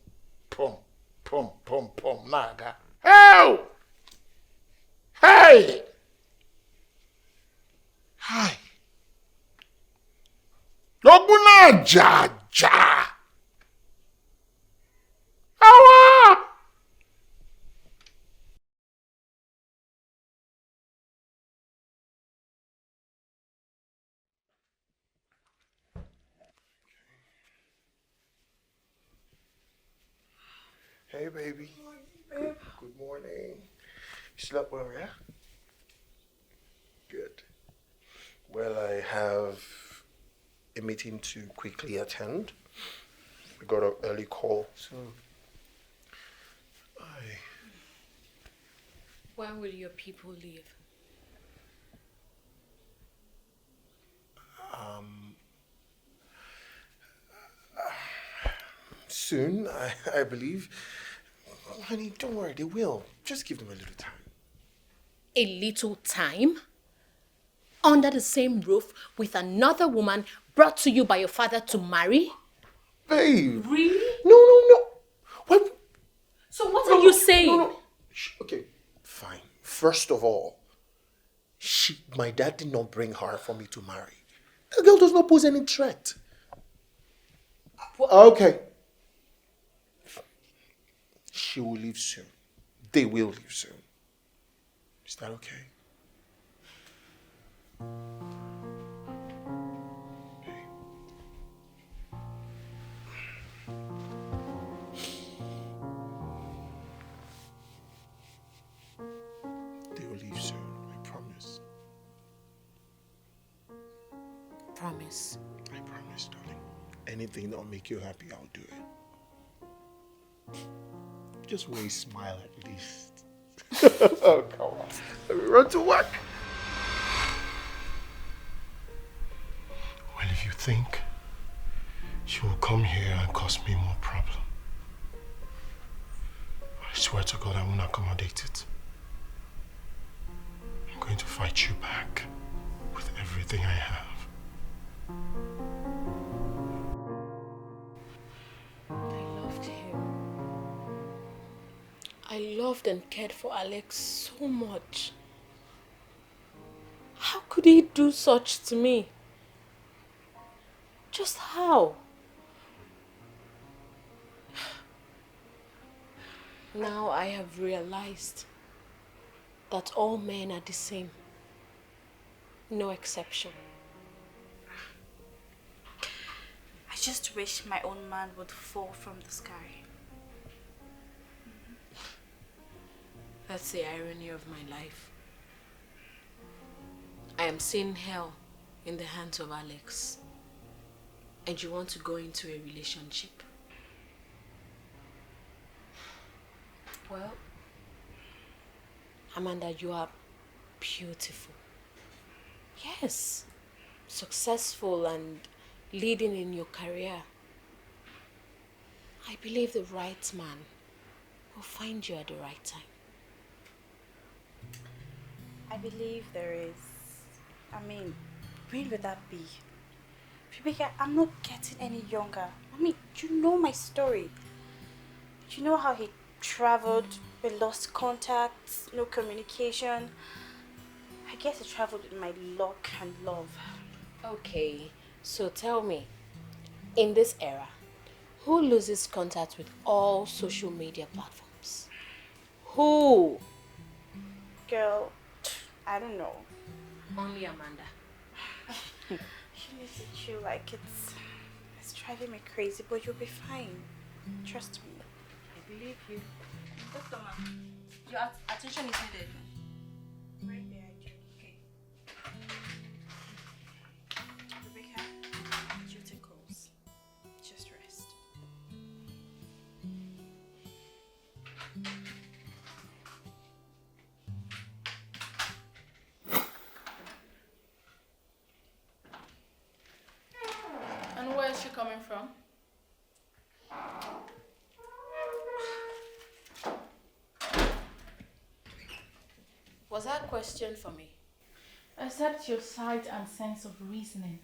Naga. Hey! Hey! Hi. Loguna ja. Awa! Hey, baby. Good morning. You slept well, yeah? Good. Well, I have a meeting to quickly attend. We got an early call, so When will your people leave? Soon, I believe. Honey, don't worry, they will. Just give them a little time. A little time? Under the same roof with another woman brought to you by your father to marry? Babe. Really? No. What? So what are you saying? No. Okay, fine. First of all, my dad did not bring her for me to marry. The girl does not pose any threat. Okay. She will leave soon. They will leave soon. Is that okay? They will leave soon, I promise. Promise. I promise, darling. Anything that'll make you happy, I'll do it. Just wait, smile at least. Oh, come on. Let me run to work. Well, if you think she will come here and cause me more problem, I swear to God I won't accommodate it. I'm going to fight you back with everything I have. I loved him. I loved and cared for Alex so much. How could he do such to me? Just how? Now I have realized that all men are the same. No exception. I just wish my own man would fall from the sky. That's the irony of my life. I am seeing hell in the hands of Alex. And you want to go into a relationship? Well, Amanda, you are beautiful. Yes, successful and leading in your career. I believe the right man will find you at the right time. I believe there is. I mean, when would that be? Rebecca, I'm not getting any younger. I mean, you know my story. You know how he traveled, we lost contacts, no communication. I guess he traveled with my luck and love. Okay, so tell me, in this era, who loses contact with all social media platforms? Who? Girl, I don't know. Only Amanda. She needs to chill, like it's driving me crazy, but you'll be fine. Trust me. I believe you. Doctor, your attention is needed. Right behind you. Okay. Rebecca, cuticles. Just rest. And where is she coming from? Was that a question for me? Except your sight and sense of reasoning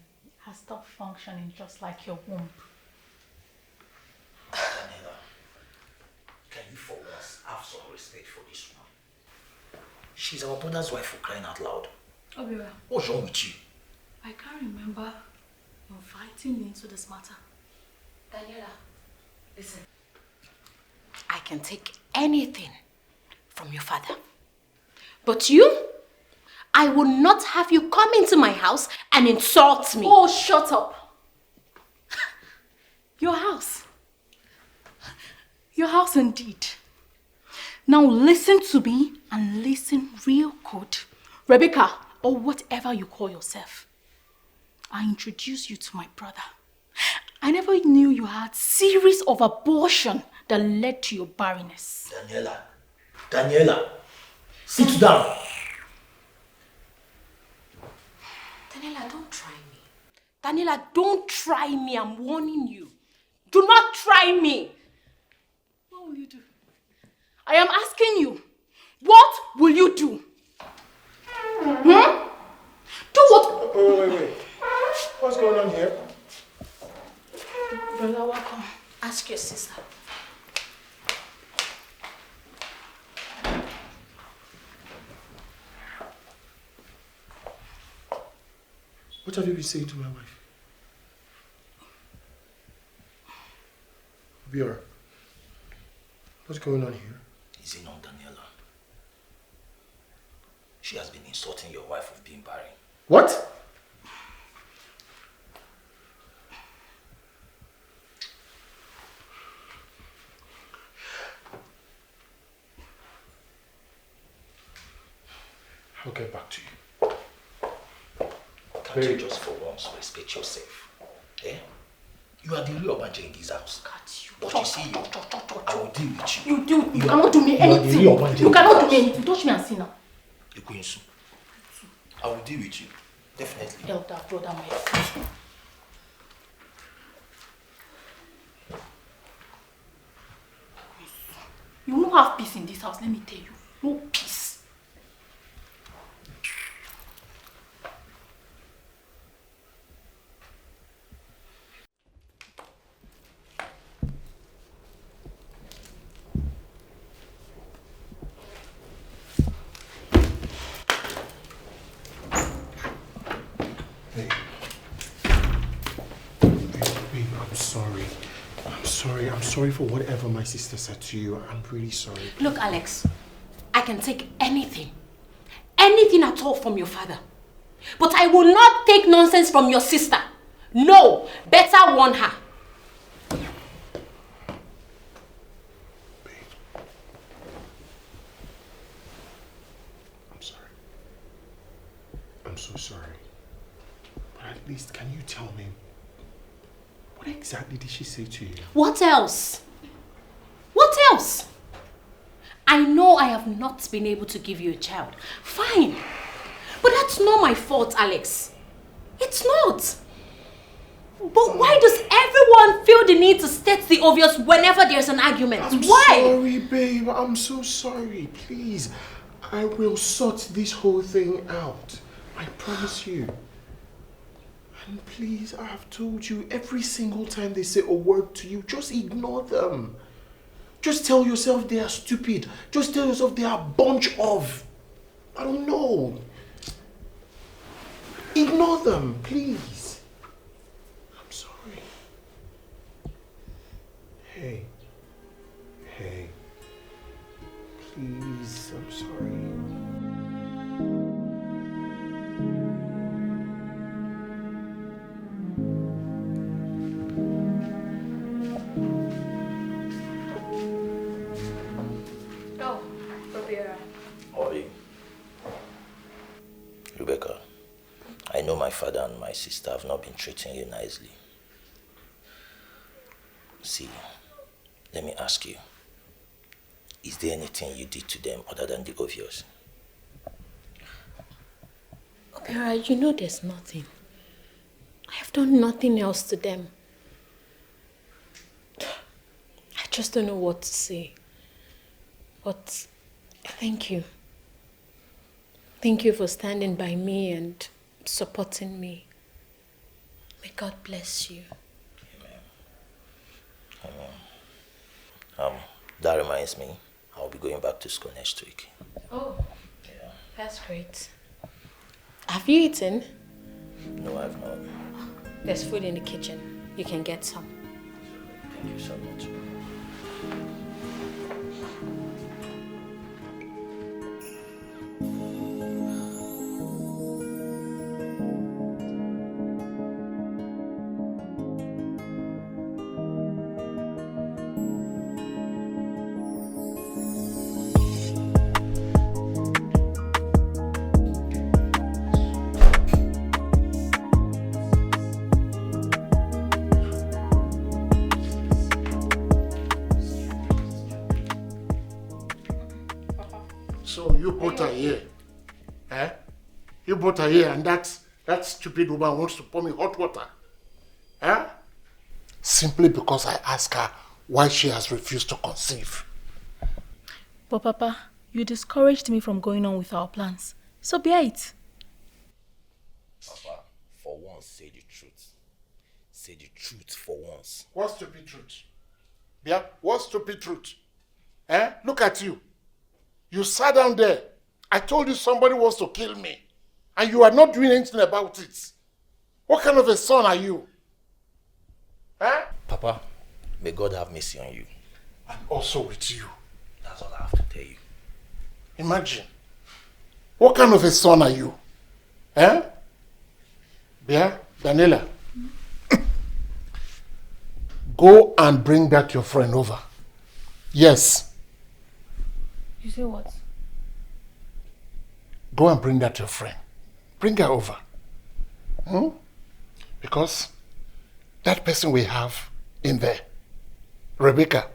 has stopped functioning just like your womb. Daniela, can you for once have some respect for this woman? She's our brother's wife, for crying out loud. Obiwa, What's wrong with you? I can't remember inviting me into this matter. Daniela, listen. I can take anything from your father. But you, I will not have you come into my house and insult me. Oh, shut up. Your house. Your house indeed. Now listen to me and listen real good. Rebecca, or whatever you call yourself. I introduce you to my brother. I never knew you had series of abortion that led to your barrenness. Daniela, sit down. Daniela, don't try me. Daniela, don't try me. I'm warning you. Do not try me. What will you do? I am asking you. What will you do? Do what? Wait. What's going on here? Brother, welcome. Ask your sister. What have you been saying to my wife? Obiora, what's going on here? Is it not Daniela? She has been insulting your wife of being barren. What? I'll get back to you. Can't you just for once respect yourself? Eh? You are the real Obanja in this house. But you see, I will deal with you. You cannot do me anything. You cannot do me anything. Touch me and see now. I will deal with you. Definitely. Elder, brother, my friend. You will not have peace in this house, let me tell you. No peace. I'm sorry for whatever my sister said to you. I'm really sorry. Look, Alex, I can take anything. Anything at all from your father. But I will not take nonsense from your sister. No, better warn her. I'm sorry. I'm so sorry. But at least, can you tell me, what exactly did she say to you? What else? What else? I know I have not been able to give you a child. Fine. But that's not my fault, Alex. It's not. But why does everyone feel the need to state the obvious whenever there's an argument? Why? I'm sorry, babe. I'm so sorry. Please, I will sort this whole thing out. I promise you. And please, I have told you, every single time they say a word to you, just ignore them. Just tell yourself they are stupid. Just tell yourself they are a bunch of... I don't know. Ignore them, please. I'm sorry. Hey. Hey. Please, I'm sorry. Rebecca, I know my father and my sister have not been treating you nicely. See, let me ask you, is there anything you did to them other than the obvious? Opera, you know there's nothing. I have done nothing else to them. I just don't know what to say. But thank you. Thank you for standing by me and supporting me. May God bless you. Amen. That reminds me, I'll be going back to school next week. Oh, yeah. That's great. Have you eaten? No, I've not. There's food in the kitchen. You can get some. Thank you so much. So you brought her here, eh? You brought her here and that stupid woman wants to pour me hot water, eh? Simply because I asked her why she has refused to conceive. But Papa, you discouraged me from going on with our plans. So bear it. Papa, for once, say the truth. Say the truth for once. What stupid truth? Yeah, what stupid truth? Eh? Look at you. You sat down there. I told you somebody wants to kill me. And you are not doing anything about it. What kind of a son are you? Huh? Papa, may God have mercy on you. And also with you. That's all I have to tell you. Imagine. What kind of a son are you? Eh? Yeah, Daniela. Go and bring that your friend over. Yes. You say what? Go and bring that your friend. Bring her over. Because that person we have in there, Rebecca,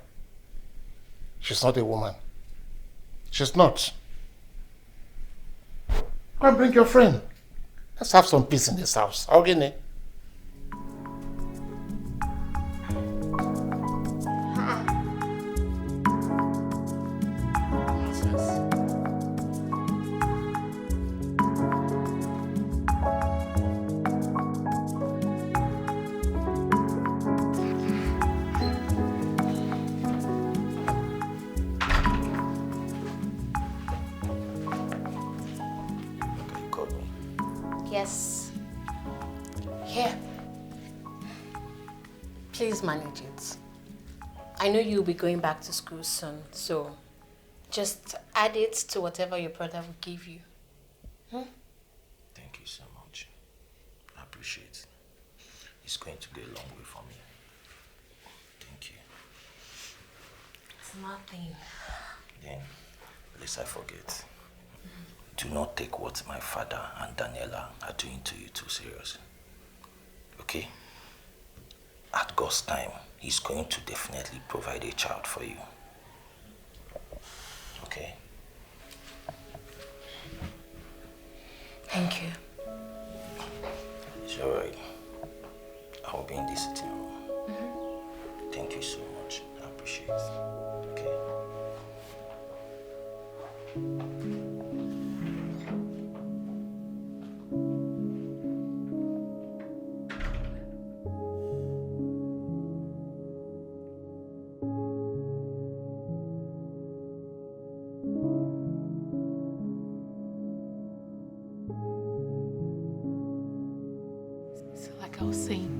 she's not a woman. She's not. Go and bring your friend. Let's have some peace in this house. Okay? Yes. Here. Please manage it. I know you'll be going back to school soon, so just add it to whatever your brother will give you. Thank you so much. I appreciate it. It's going to go a long way for me. Thank you. It's nothing. Then, lest I forget. Do not take what my father and Daniela are doing to you too serious. Okay? At God's time, He's going to definitely provide a child for you. Okay? Thank you. It's alright. I will be in the sitting room. Thank you so much. I appreciate it. Okay? So like I was saying,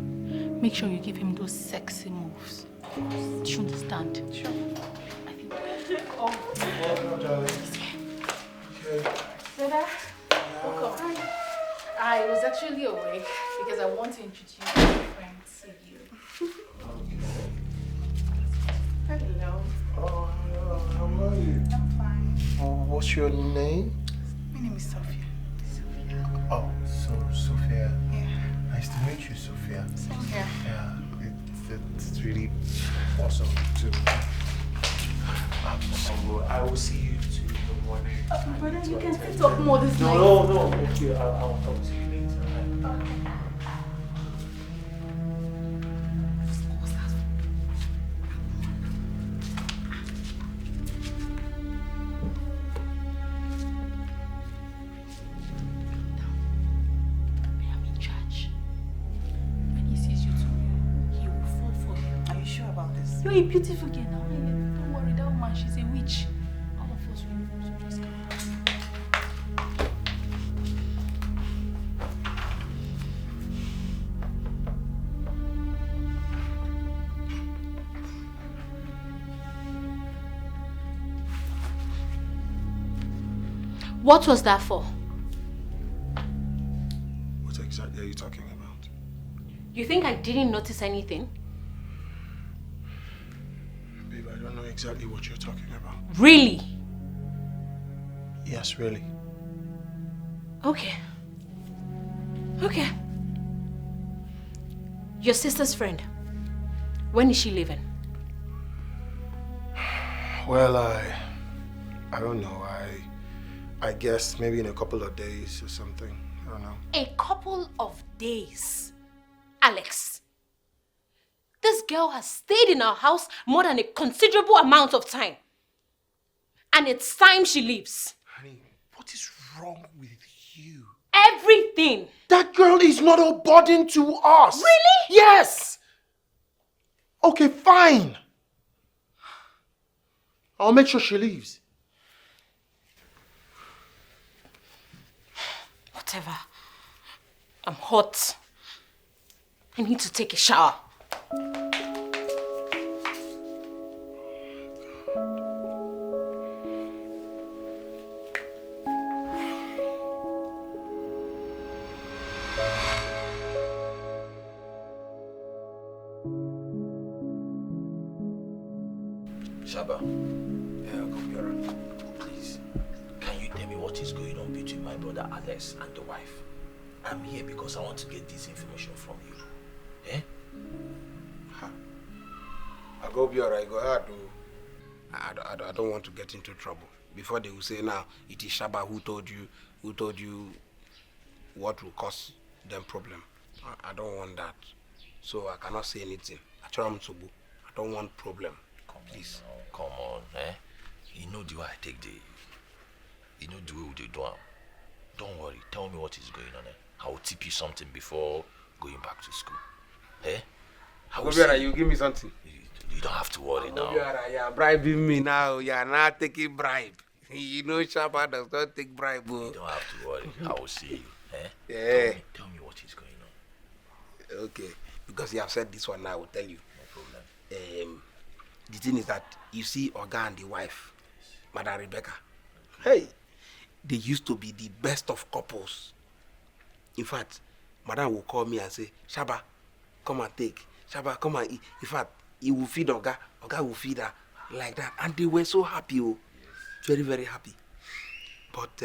make sure you give him those sexy moves. Do you understand? Sure. I think. Welcome, darling. Okay. Dada, welcome. I was actually awake because I want to introduce my friend to you. Hello. Oh, hello. How are you? I'm fine. Oh, what's your name? My name is Sophia. Oh, so Sophia. Yeah. Nice to meet you, Sophia. Same here. Yeah, it's really awesome to. So I will see you tomorrow morning. Brother, you can still talk more this night. No, thank you. I'll talk to you later. I am in charge. When he sees you tomorrow, he will fall for you. Are you sure about this? You're a beautiful girl now. Don't worry, that woman, she's a witch. All of us will know, so just calm down. What was that for? What exactly are you talking about? You think I didn't notice anything? Babe, I don't know exactly what you're talking about. Really? Yes, really. Okay. Okay. Your sister's friend. When is she leaving? Well, I don't know. I guess maybe in a couple of days or something. I don't know. A couple of days. Alex. This girl has stayed in our house more than a considerable amount of time. And it's time she leaves. Honey, what is wrong with you? Everything. That girl is not a burden to us. Really? Yes. Okay, fine. I'll make sure she leaves. Whatever. I'm hot. I need to take a shower. Shaba, please, can you tell me what is going on between my brother Alex and the wife? I'm here because I want to get this information from you. Eh? I go be alright, go ahead. I don't want to get into trouble. Before they will say now, it is Shaba who told you what will cause them problem. I don't want that. So I cannot say anything. I don't want problem. Please. Come on, eh? You know the way I take you know the way we do it. Don't worry, tell me what is going on, eh? I will tip you something before going back to school. Eh? You give me something. You don't have to worry now. You are bribing me now. You are not taking bribe. You know Shaba does not take bribe. You don't have to worry. I will see you. Eh? Yeah. Tell me what is going on. Okay. Because you have said this one now, I will tell you. No problem. The thing is that you see Oga and the wife, Madam Rebecca. Hey, they used to be the best of couples. In fact, Madam will call me and say, Shaba, come and take. Shaba, come and eat. In fact, he will feed Oga. Oga will feed her like that. And they were so happy. Oh. Very, very happy. But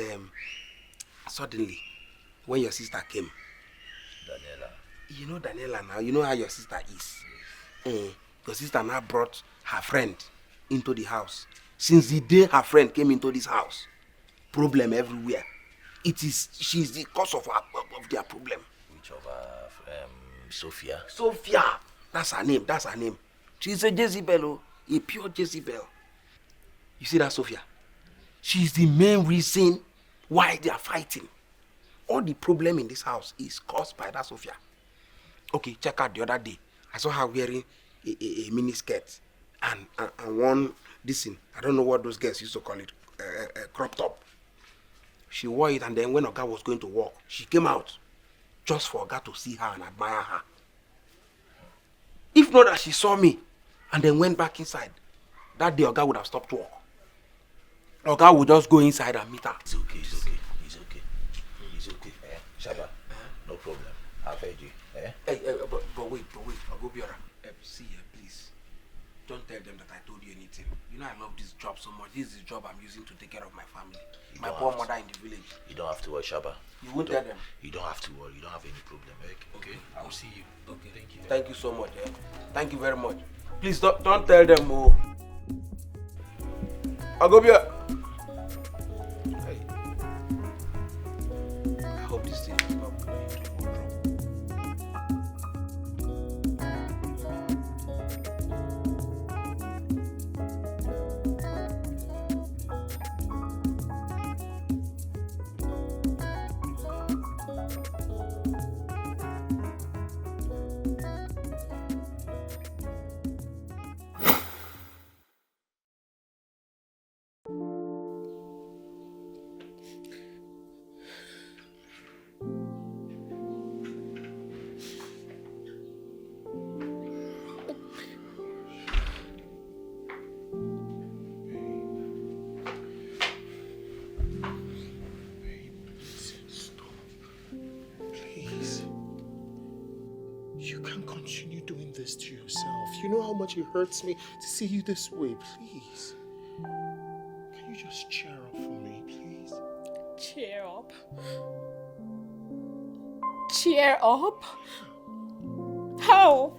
suddenly, when your sister came, Daniela. You know Daniela now. You know how your sister is. Your sister now brought her friend into the house. Since the day her friend came into this house, problem everywhere. She's the cause of their problem. Which of Sophia? Sophia. That's her name. She's a Jezebel, a pure Jezebel. You see that, Sophia? She's the main reason why they are fighting. All the problem in this house is caused by that Sophia. Okay, check out the other day. I saw her wearing a mini skirt and one, this thing, I don't know what those girls used to call it, a crop top. She wore it, and then when Oga was going to work, she came out just for Oga to see her and admire her. If not that she saw me and then went back inside, that day Oga would have stopped work. Oga would just go inside and meet her. It's okay. Shaba, no problem. I've heard you. Eh? But wait, Ogobiora. See here, please. Don't tell them that I told you anything. You know I love this job so much. This is the job I'm using to take care of my family. My poor mother in the village. You don't have to worry, Shaba. You won't tell them? You don't have to worry. You don't have any problem. Okay? I will see you. Okay. Thank you. Thank you so much. Thank you very much. Please don't tell them. Oh. Agobia. Hey. I hope this thing is not going into more trouble. To yourself. You know how much it hurts me to see you this way. Please. Can you just cheer up for me, please? Cheer up? Cheer up? How?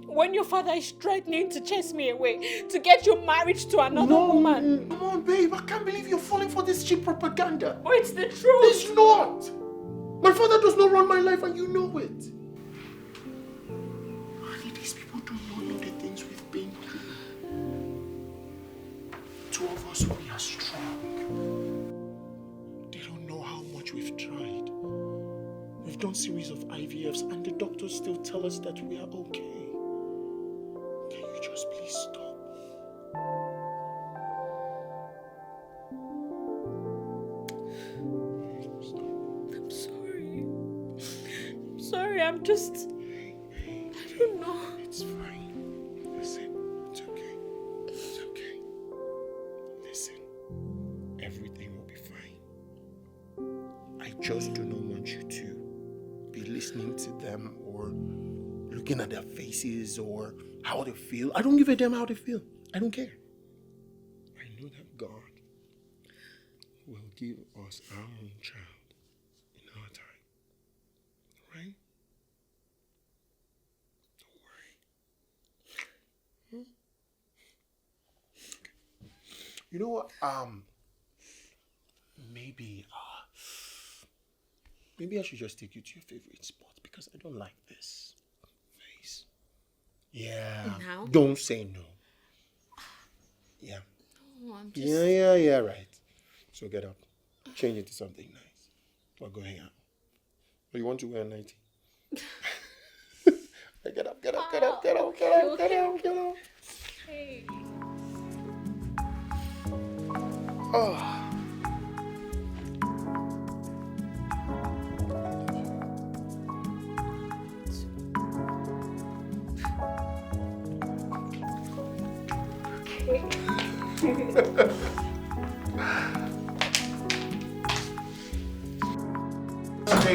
When your father is threatening to chase me away, to get you married to another woman. Come on, babe. I can't believe you're falling for this cheap propaganda. But it's the truth. It's not. My father does not run my life and you know it. These people do not know the things we've been through. Two of us, we are strong. They don't know how much we've tried. We've done series of IVFs and the doctors still tell us that we are okay. Can you just please stop? I'm sorry. I'm sorry, I'm just don't know. It's fine. Listen, it's okay. It's okay. Listen, everything will be fine. I just do not want you to be listening to them or looking at their faces or how they feel. I don't give a damn how they feel. I don't care. I know that God will give us our own child in our time. Right? Don't worry. Okay. You know what? Maybe I should just take you to your favorite spot because I don't like this face. Yeah. Now? Don't say no. Yeah. No, I'm just... Yeah, right. So get up. Change it to something nice. Or go hang out. Or you want to wear a nightie? Get up. Hey. Oh.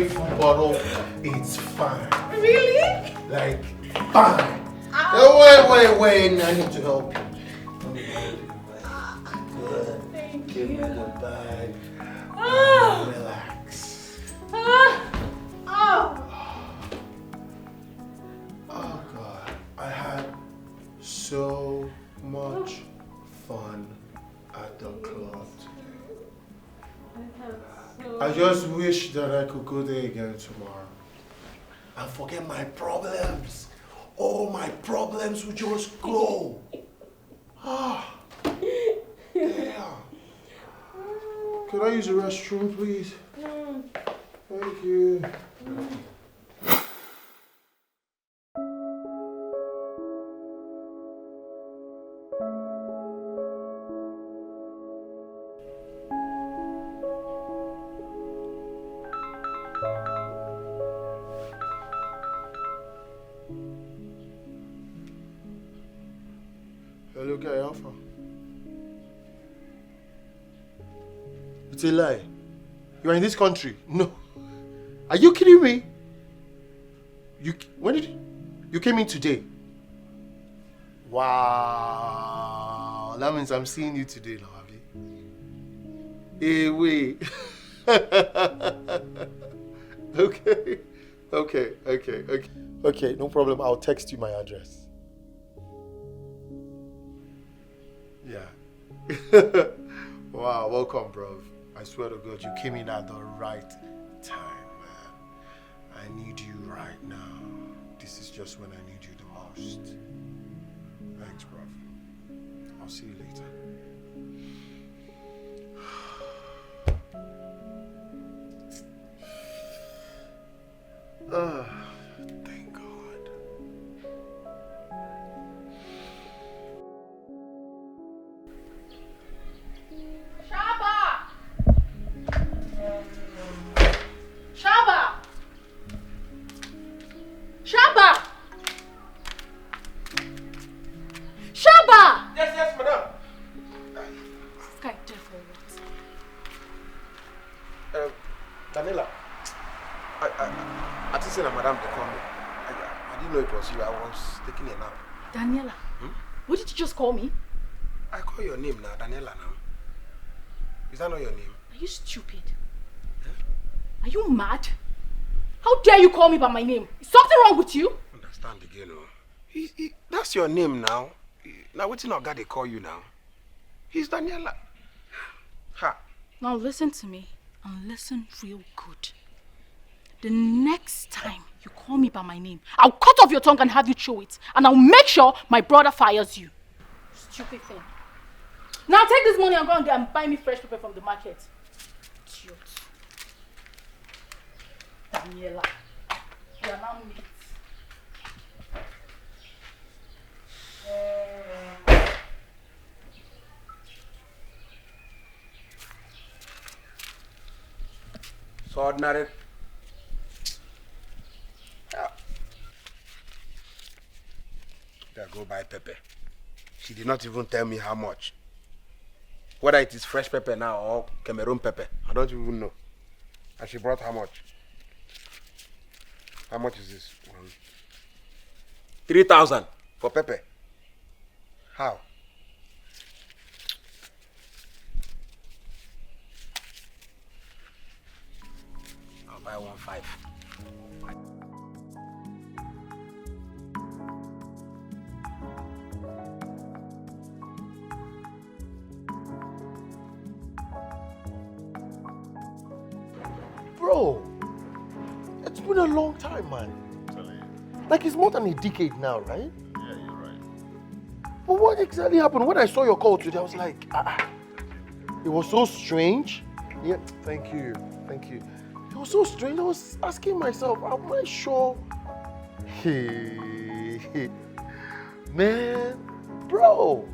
Full bottle, it's fine. Really? Like, fine. Wait, I need to help you. Let me help you. Good. Thank Give you. me the bag. Relax. Oh God, I had so much fun at the club today. I just wish that I could go there again tomorrow and forget my problems. All my problems would just go. Damn. Could I use the restroom, please? Thank you. Hello, guy, Alpha. It's a lie. You are in this country. No. Are you kidding me? You came in today? Wow. That means I'm seeing you today now, Abby. Hey, wait. Okay, no problem. I'll text you my address. Yeah. Wow, welcome, bro. I swear to God, you came in at the right time, man. I need you right now. This is just when I need you the most. Thanks, bro. I'll see you later. Thank God. Shaba! Yes, madam. This guy dead for what? Daniela, I think that madam they called me. I didn't know it was you. I was taking a nap. Daniela, what did you just call me? I call your name now, Daniela now. Is that not your name? Are you stupid? Are you mad? How dare you call me by my name? Is something wrong with you? Understand again, oh. That's your name now. Now what's not God they call you now? He's Daniela. Ha. Now listen to me and listen real good. The next time you call me by my name, I'll cut off your tongue and have you chew it. And I'll make sure my brother fires you. Stupid thing. Now take this money and go and buy me fresh pepper from the market. Idiot. Daniela. You are now meat. So ordinary. go buy pepper. She did not even tell me how much. Whether it is fresh pepper now or Cameroon pepper, I don't even know. And she brought how much? How much is this? 3,000 for pepper. How? I'll buy 1.5. Bro, it's been a long time, man. Like it's more than a decade now, right? Yeah, you're right. But what exactly happened? When I saw your call today, I was like, it was so strange. Yeah, thank you. It was so strange. I was asking myself, am I sure? Hey, man, bro,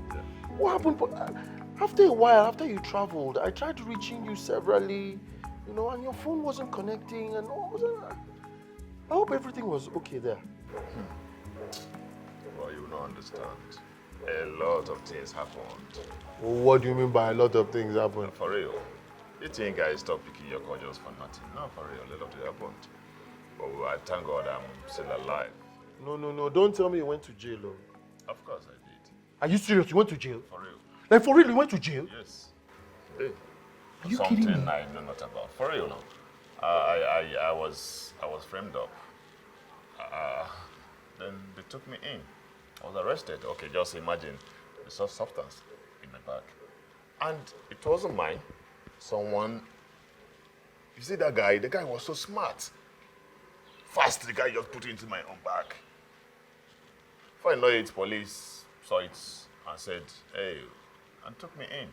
what happened? After a while, after you traveled, I tried reaching you severally, and your phone wasn't connecting and all that. I hope everything was okay there. Well, you don't understand. A lot of things happened. What do you mean by a lot of things happened? For real. You think I stopped picking your call just for nothing? No, for real, a lot of things happened. But I thank God I'm still alive. No. Don't tell me you went to jail. Of course I did. Are you serious? You went to jail? For real. Like for real, you went to jail? Yes. Hey. Are you Something kidding me? I know not about. For real, no. I was framed up. Then they took me in. I was arrested. Okay, just imagine the substance in my bag. And it wasn't mine. Someone, you see that guy, the guy was so smart. Fast, the guy just put it into my own bag. Before I know it, police saw it and said, hey, and took me in.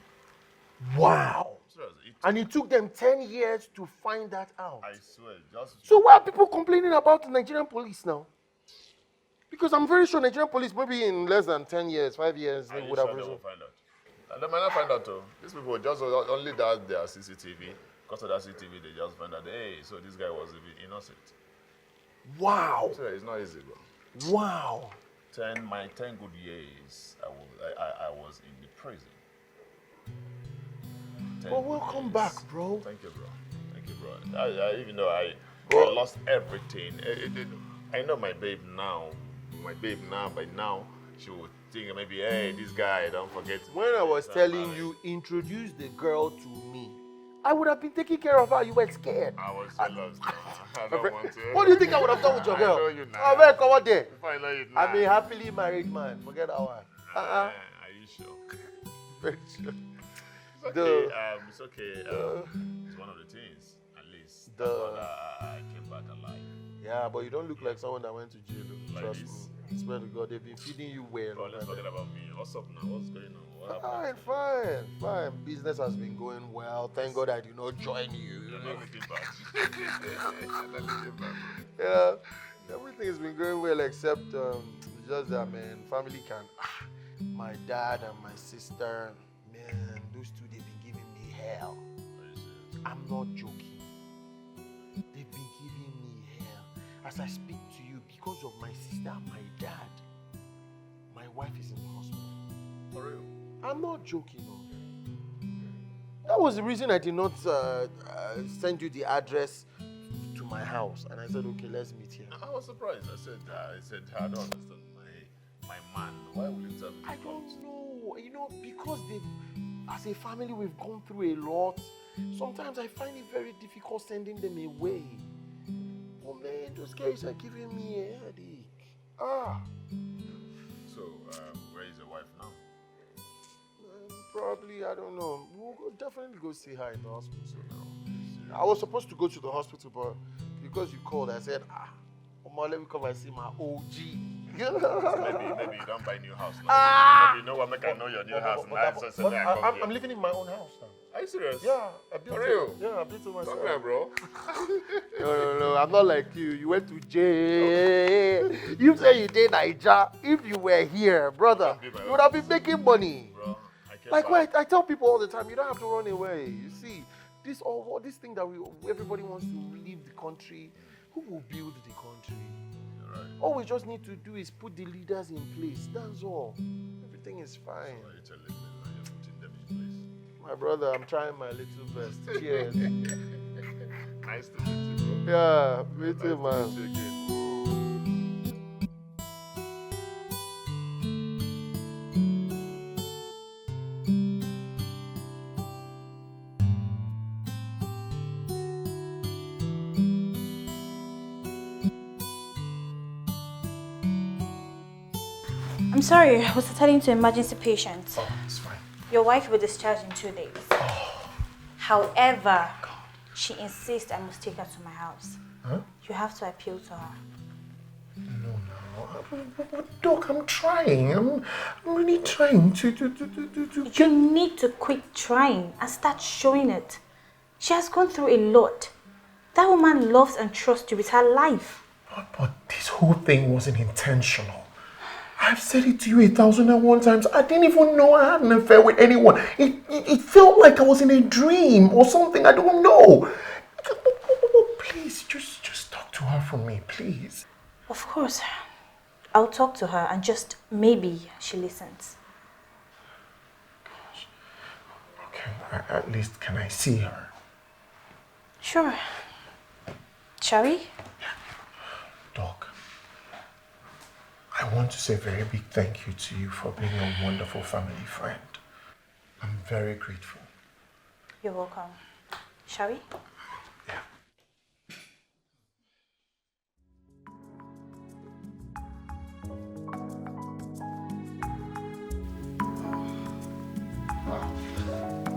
Wow. Seriously, And it took them 10 years to find that out. I swear, just... So why are people complaining about the Nigerian police now? Because I'm very sure Nigerian police, maybe in less than 10 years, 5 years, they would have They risen. will find out. And they might not find out too. These people just only that their CCTV. Because of that CCTV, they just find out, hey, so this guy was innocent. Wow. So it's not easy, bro. Wow. 10 good years, I was in the prison. Well, welcome back, bro. Thank you, bro. Even though I lost everything, I know my babe now, by now, she would think maybe, hey, this guy, don't forget. When I was telling you, introduce the girl to me, I would have been taking care of her. You were scared. I was so lost. I don't want to. What do you think I would have done with your girl? I know you now. Oh, man, come on there. If I know you now. I'm a happily married man. Forget that one. Are you sure? Very sure. It's okay. It's okay. It's one of the things, at least. I came back alive. Yeah, but you don't look like someone that went to jail. Like Trust this? me. I swear to God, they've been feeding you well. Oh, let's forget about me. What's up now? What's going on? What happened? Fine. Business has been going well. Thank God I did not join you. You're not looking back. You're not looking back. Yeah, everything has been going well except just that, man, family can. My dad and my sister, man, those two, they've been giving me hell. I'm not joking. They've been giving me hell. As I speak to you, because of my sister and my dad, my wife is in the hospital. For real? I'm not joking. That was the reason I did not send you the address to my house. And I said, okay, let's meet here. I was surprised. I said, I don't understand my man. Why would you tell me? I don't know. Because as a family, we've gone through a lot. Sometimes I find it very difficult sending them away. Oh man, those guys are giving me a headache. So, where is your wife now? Probably, I don't know. We'll definitely go see her in the hospital now. I was supposed to go to the hospital, but because you called, I said, let me come and see my OG. Maybe you don't buy a new house now. Maybe you know what make I know your new house. I'm living in my own house now. Are you serious? Yeah, I built For real? it. Yeah, I built it myself. Congrats, bro. No, I'm not like you. You went to jail. You say you did Naija. If you were here, brother, you would have been making money. Bro, I tell people all the time, you don't have to run away. You see, this thing that everybody wants to leave the country. Who will build the country? All we just need to do is put the leaders in place. That's all. Everything is fine. So you're telling me now you're putting them in place? My brother, I'm trying my little best. Cheers. Nice to meet you, bro. Yeah, me too, Nice man. to meet you again. I'm sorry, I was attending to emergency patients. Oh, it's fine. Your wife will be discharged in 2 days. However, she insists I must take her to my house. Huh? You have to appeal to her. No. Doc, I'm trying. I'm really trying to. You need to quit trying and start showing it. She has gone through a lot. That woman loves and trusts you with her life. But this whole thing wasn't intentional. I've said it to you 1,001 times. I didn't even know I had an affair with anyone. It felt like I was in a dream or something. I don't know. Please, just talk to her for me, please. Of course. I'll talk to her and just maybe she listens. Okay, at least can I see her? Sure. Shall we? Doc, I want to say a very big thank you to you for being a wonderful family friend. I'm very grateful. You're welcome. Shall we? Yeah.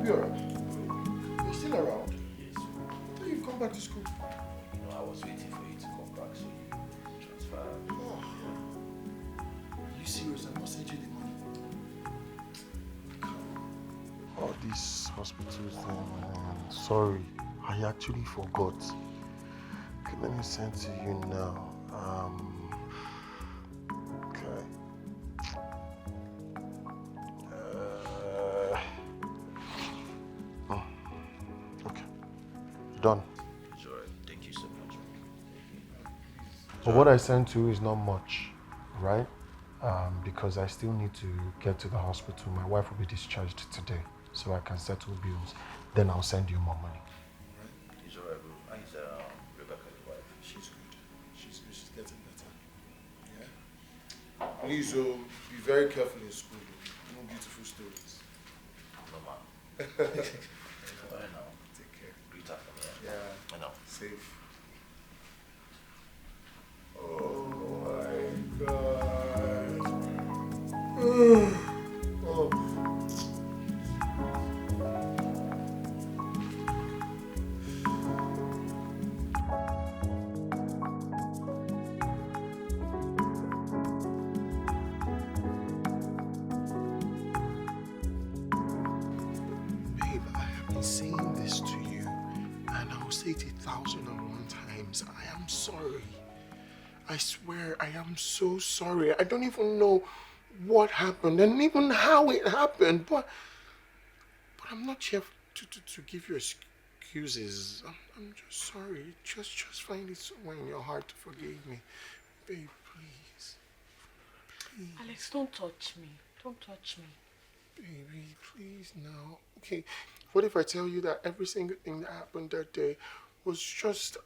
You're still around? Yes. So you've come back to school? No, I was waiting for you to come back so you transfer. Oh. Are you serious? I must send you the money. All these hospitals thing, sorry. I actually forgot. Okay, let me send to you now. Okay. Okay. Done. It's alright. Thank you so much. But what I sent to you is not much, right? Because I still need to get to the hospital. My wife will be discharged today, so I can settle bills. Then I'll send you more money. It's alright, bro. And it's Rebecca's wife. She's good. She's good. She's getting better. Yeah? Please, be very careful in school. No beautiful stories. No, man. Alright now. Take care. Greet her for me. Yeah. I know. Safe. Oh my God. Oh. Babe, I have been saying this to you, and I will say it 1,001 times. I am sorry. I swear, I am so sorry. I don't even know what happened and even how it happened, but I'm not here to give you excuses. I'm just sorry. Just find it somewhere in your heart to forgive me. Babe, please. Please. Alex, don't touch me. Don't touch me. Baby, please now. Okay, what if I tell you that every single thing that happened that day was just,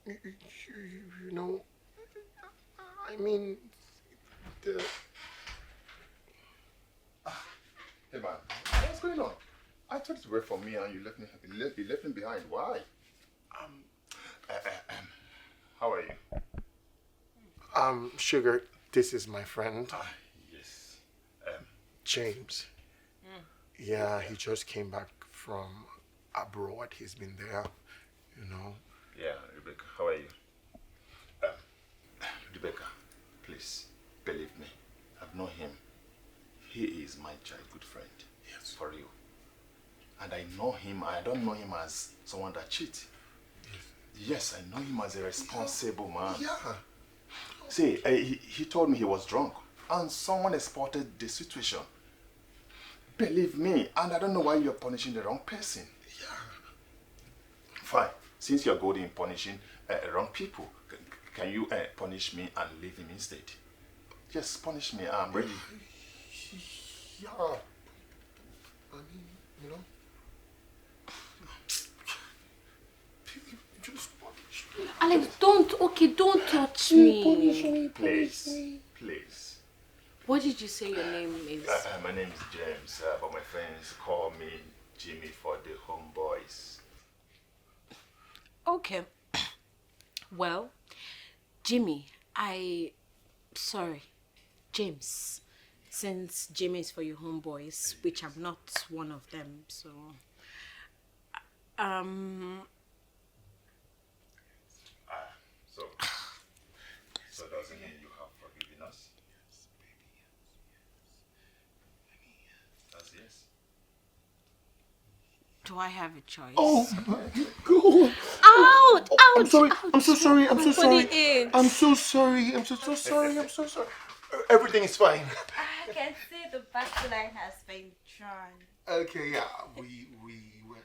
you know, I mean, the... Hey man, what's going on? I thought you were for me and you left me behind. Why? How are you? Sugar, this is my friend. Yes. James. Yeah, he just came back from abroad. He's been there, you know. Yeah, Rebecca, how are you? Rebecca, please, believe me. I've known him. He is my childhood friend. Yes. For you. And I know him, I don't know him as someone that cheats. Yes, I know him as a responsible man. Yeah. See, he told me he was drunk and someone exploited the situation. Believe me, and I don't know why you're punishing the wrong person. Yeah. Fine, since you're good in punishing wrong people, can you punish me and leave him instead? Just punish me. I'm ready. Yeah. I mean, you know. Just punish me. Alex, don't touch me. Punish me, Please. What did you say your name is? My name is James, but my friends call me Jimmy for the homeboys. Okay. Well, Jimmy, sorry, James. Since Jimmy is for your homeboys, which I'm not one of them, so... So does it mean you have forgiven us? That's yes. Do I have a choice? Oh my God! Out! I'm sorry. Ouch. I'm so sorry. I'm so sorry. Put it in. I'm so sorry. I'm so sorry. I'm so sorry. Everything is fine. I can see the backline has been drawn. Okay, yeah. We were.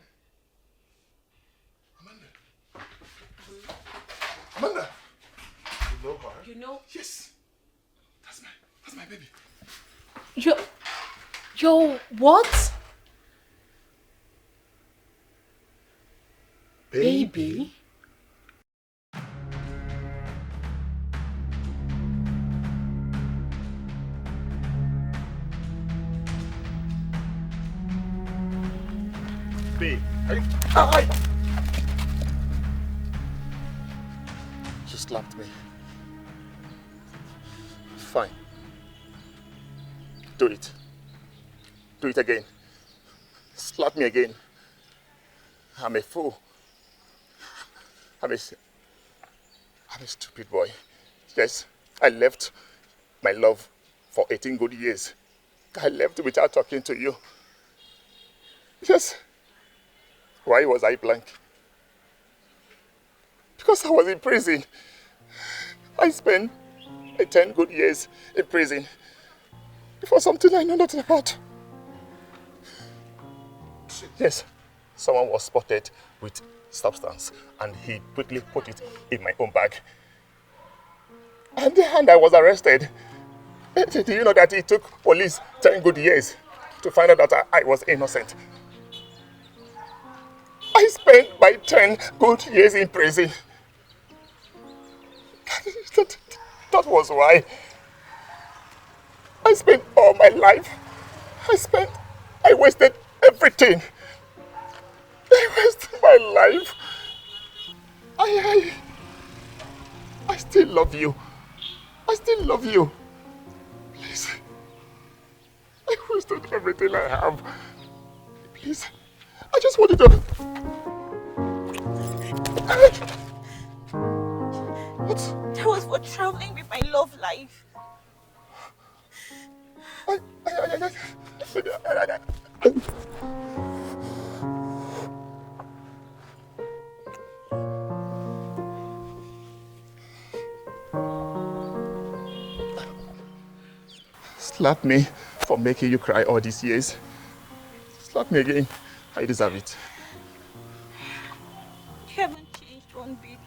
Amanda. You know her? You know? Yes. That's my baby. Yo, what? Baby? Babe, She slapped me. Fine. do it. Do it again. Slap me again. I'm a fool. I'm a stupid boy. Yes, I left my love for 18 good years. I left without talking to you. Yes. Why was I blank? Because I was in prison. I spent 10 good years in prison for something I know nothing about. Yes, someone was spotted with substance and he quickly put it in my own bag. And I was arrested. Do you know that it took police 10 good years to find out that I was innocent? I spent my 10 good years in prison. That was why. I spent all my life. I wasted everything. I wasted my life. I still love you. I still love you. Please. I wasted everything I have. Please. I just wanted to... What? That was for traveling with my love life. Slap me for making you cry all these years. Slap me again. I deserve it. You haven't changed one bit.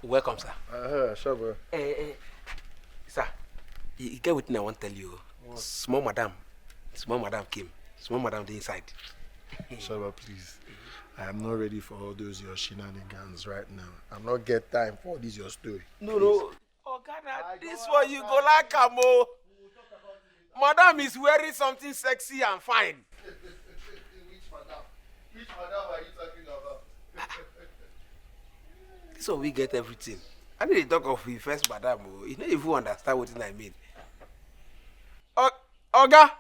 Welcome, sir. Sure, bro. Sir, you get what I want to tell you. Small madam came. Small madam the inside. Shaba, please. I am not ready for all those your shenanigans right now. I'm not get time for this your story. No. Oh, God, this one you go like Camo. Madam is wearing something sexy and fine. Which madam? Which madam are you talking about? So we get everything. I need to talk of the first madam. You don't even understand what I mean. Oga.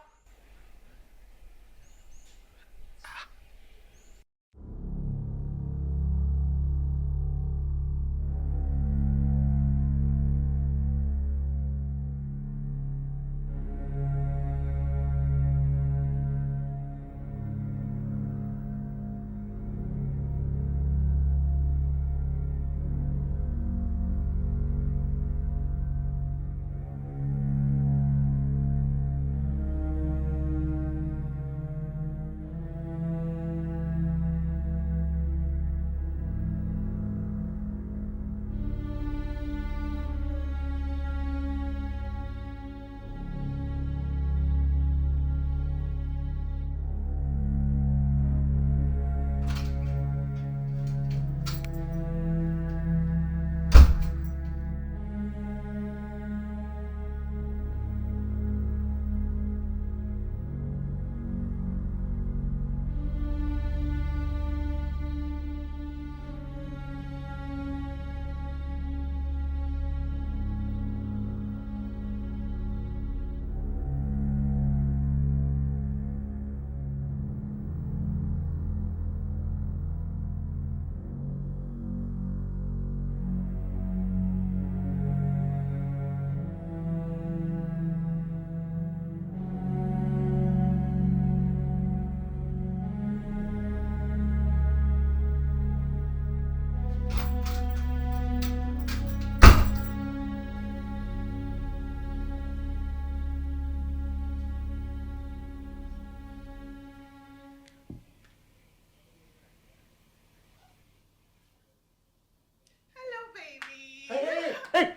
Hey!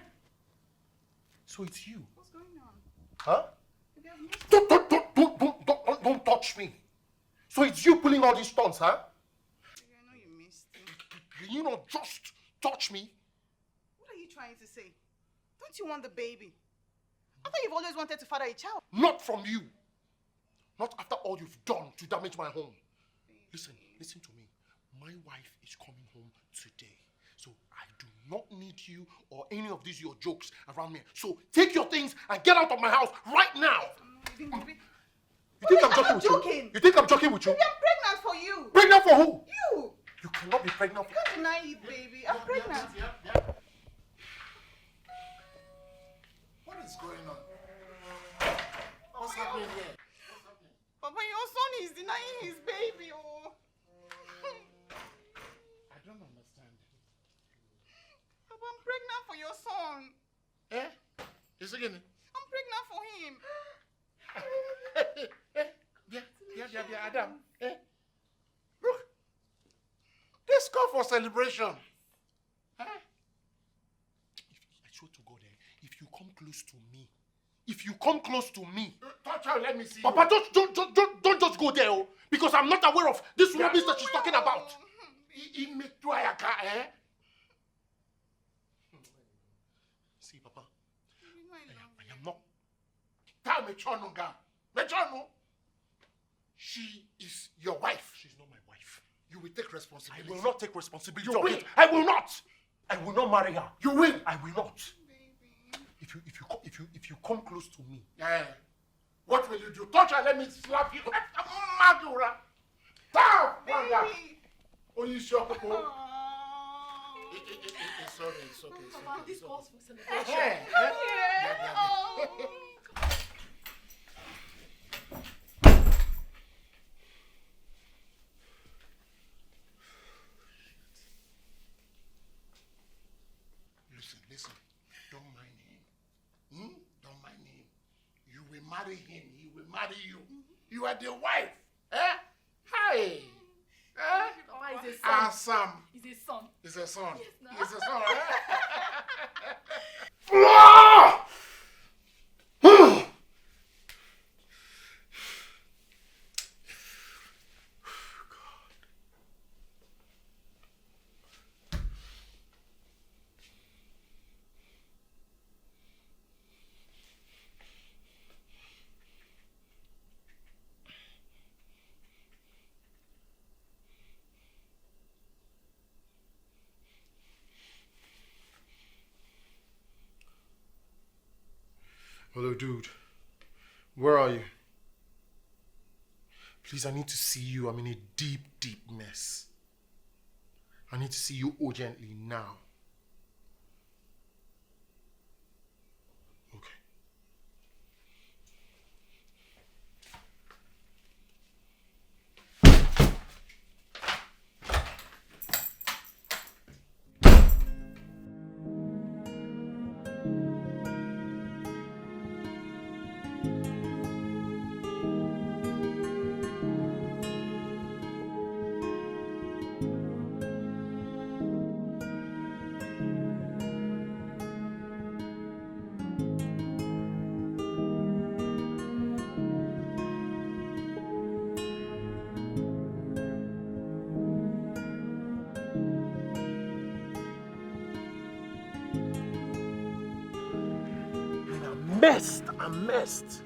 So it's you. What's going on? Huh? Don't touch me. So it's you pulling all these stunts, huh? I know you missed me. Can you not just touch me? What are you trying to say? Don't you want the baby? I thought you've always wanted to father a child. Not from you. Not after all you've done to damage my home. Listen to me. My wife is coming home today. So I do not need you or any of these your jokes around me. So take your things and get out of my house right now. You think I'm joking? You think I'm joking with you? Baby, I'm pregnant for you. Pregnant for who? You. You cannot be pregnant. You can't deny it, baby. I'm pregnant. What is going on? What's happening here? Papa, your son is denying his baby. Oh. I don't understand. Papa, I'm pregnant for your son. Eh? Is it again? I'm pregnant for him. Yeah, Adam. Eh? Look. This call for celebration. I swear to God, if you come close to me, touch her, let me see. Papa, don't just go there, because I'm not aware of this rubbish that she's talking about. See, Papa, I am not. Tell me, Chonu. She is your wife. She's not my wife. You will take responsibility. I will not take responsibility. You will. I will not. I will not marry her. You will. I will not. If you come close to me, what will you do? Touch her, let me slap you. Baby. Oh, you sure, Papa? It's okay. Papa, this calls for celebration. Listen. Don't mind him. Don't mind him. You will marry him. He will marry you. You are the wife. Hi. Papa is a son. Awesome. He's a son. He's a son. Yes, no. He's a son. Hello, dude. Where are you? Please, I need to see you. I'm in a deep, deep mess. I need to see you urgently now. Okay. I'm messed.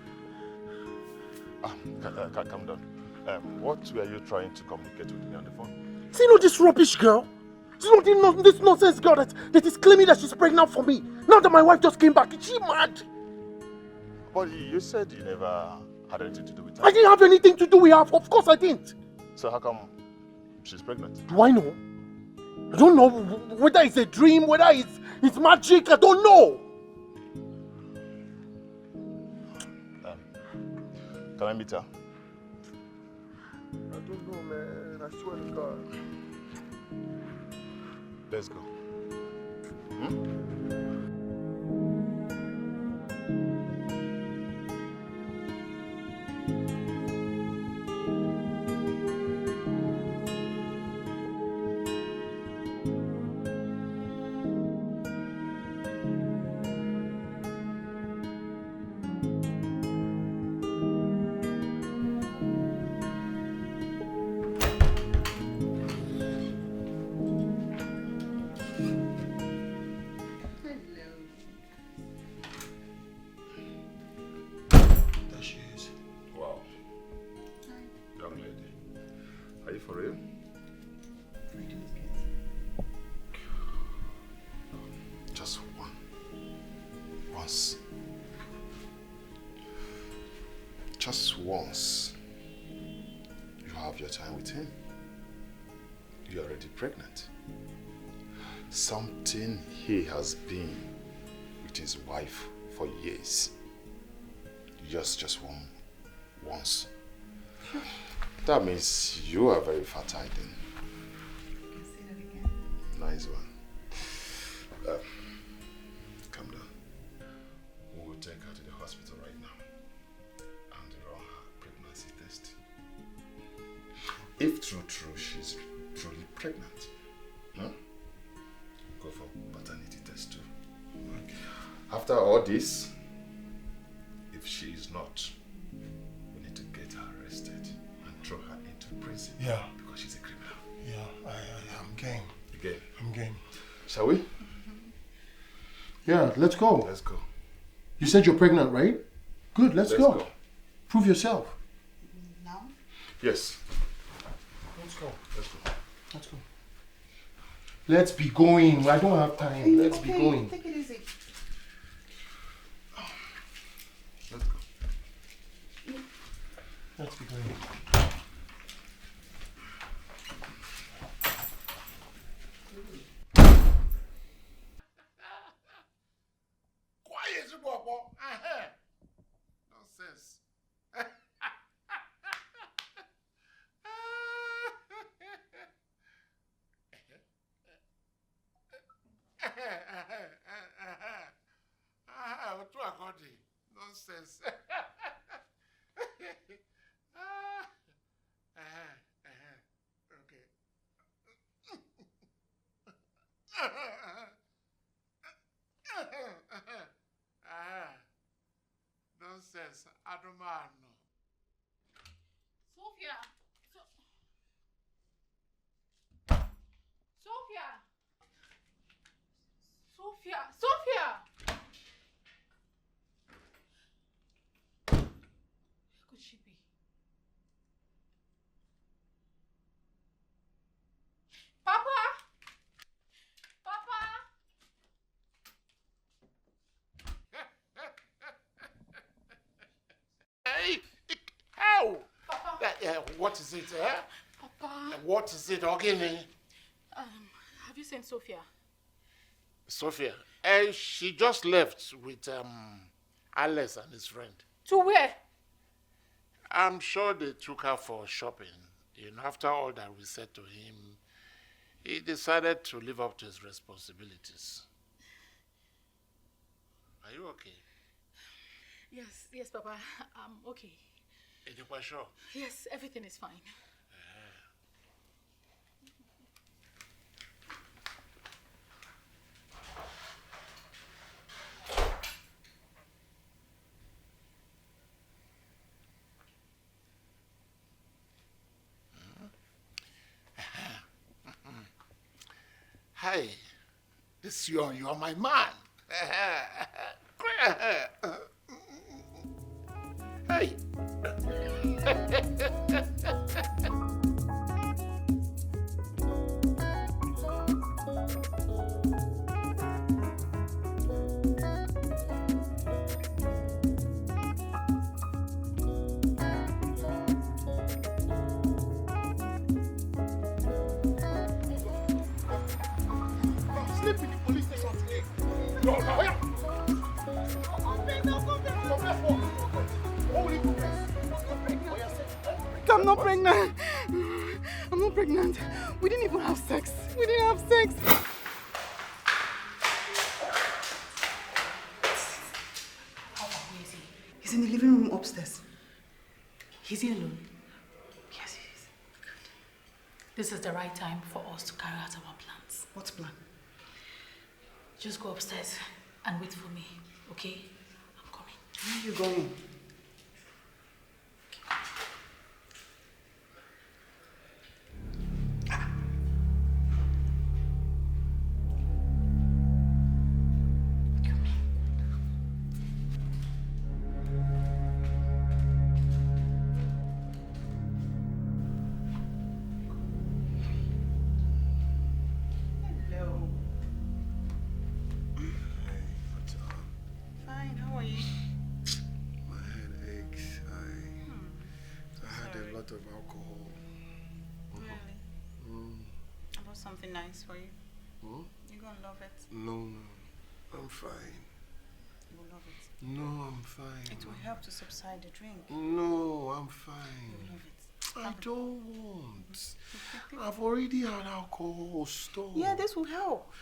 Calm down. What were you trying to communicate with me on the phone? See, this rubbish girl? See, this nonsense girl that is claiming that she's pregnant for me. Now that my wife just came back, is she mad? But you said you never had anything to do with her. I didn't have anything to do with her. Of course I didn't. So how come she's pregnant? Do I know? I don't know whether it's a dream, whether it's magic. I don't know. Can I meet her? I don't know, man. I swear to God. Let's go. Just once, you have your time with him. You're already pregnant. Something he has been with his wife for years. Just once. That means you are very fertile then. Can say that again? Nice one. Calm down. We will take her to the hospital right now and run her pregnancy test. If true she's truly pregnant, go for paternity test too. After all this, if she is not, we need to get her arrested and throw her into prison. Yeah. Because she's a criminal. Yeah, I'm game. You game? I'm game. Shall we? Yeah, let's go. Let's go. You said you're pregnant, right? Good, let's go. Prove yourself. Now? Yes. Let's go. Let's go. Let's go. Let's be going. I don't have time. Let's be going. Take it easy. Let's go. Let's be going. Quiet, Bobo. Nonsense. Nonsense. Okay. Nonsense. I don't know. Sophia! Sophia! Where could she be? Papa! What is it, eh? Papa. What is it, Ogini? Have you seen Sophia? Sophia? She just left with Alex and his friend. To where? I'm sure they took her for shopping. You know, after all that we said to him, he decided to live up to his responsibilities. Are you okay? Yes, Papa. I'm okay. Are you quite sure? Yes, everything is fine. Hey, this you are my man. Hey. Sleep in the police station today. No, oh yeah. I'm not pregnant. I'm not pregnant. We didn't even have sex. We didn't have sex. Where is he? He's in the living room upstairs. Is he alone? Yes, he is. Good. This is the right time for us to carry out our plans. What plan? Just go upstairs and wait for me, okay? I'm coming. Where are you going? Of alcohol. Really? I bought something nice for you. You're gonna love it. No, I'm fine. You will love it. No, I'm fine. It will help to subside the drink. No, I'm fine. You will love it. I don't want. I've already had alcohol stored. Yeah, this will help.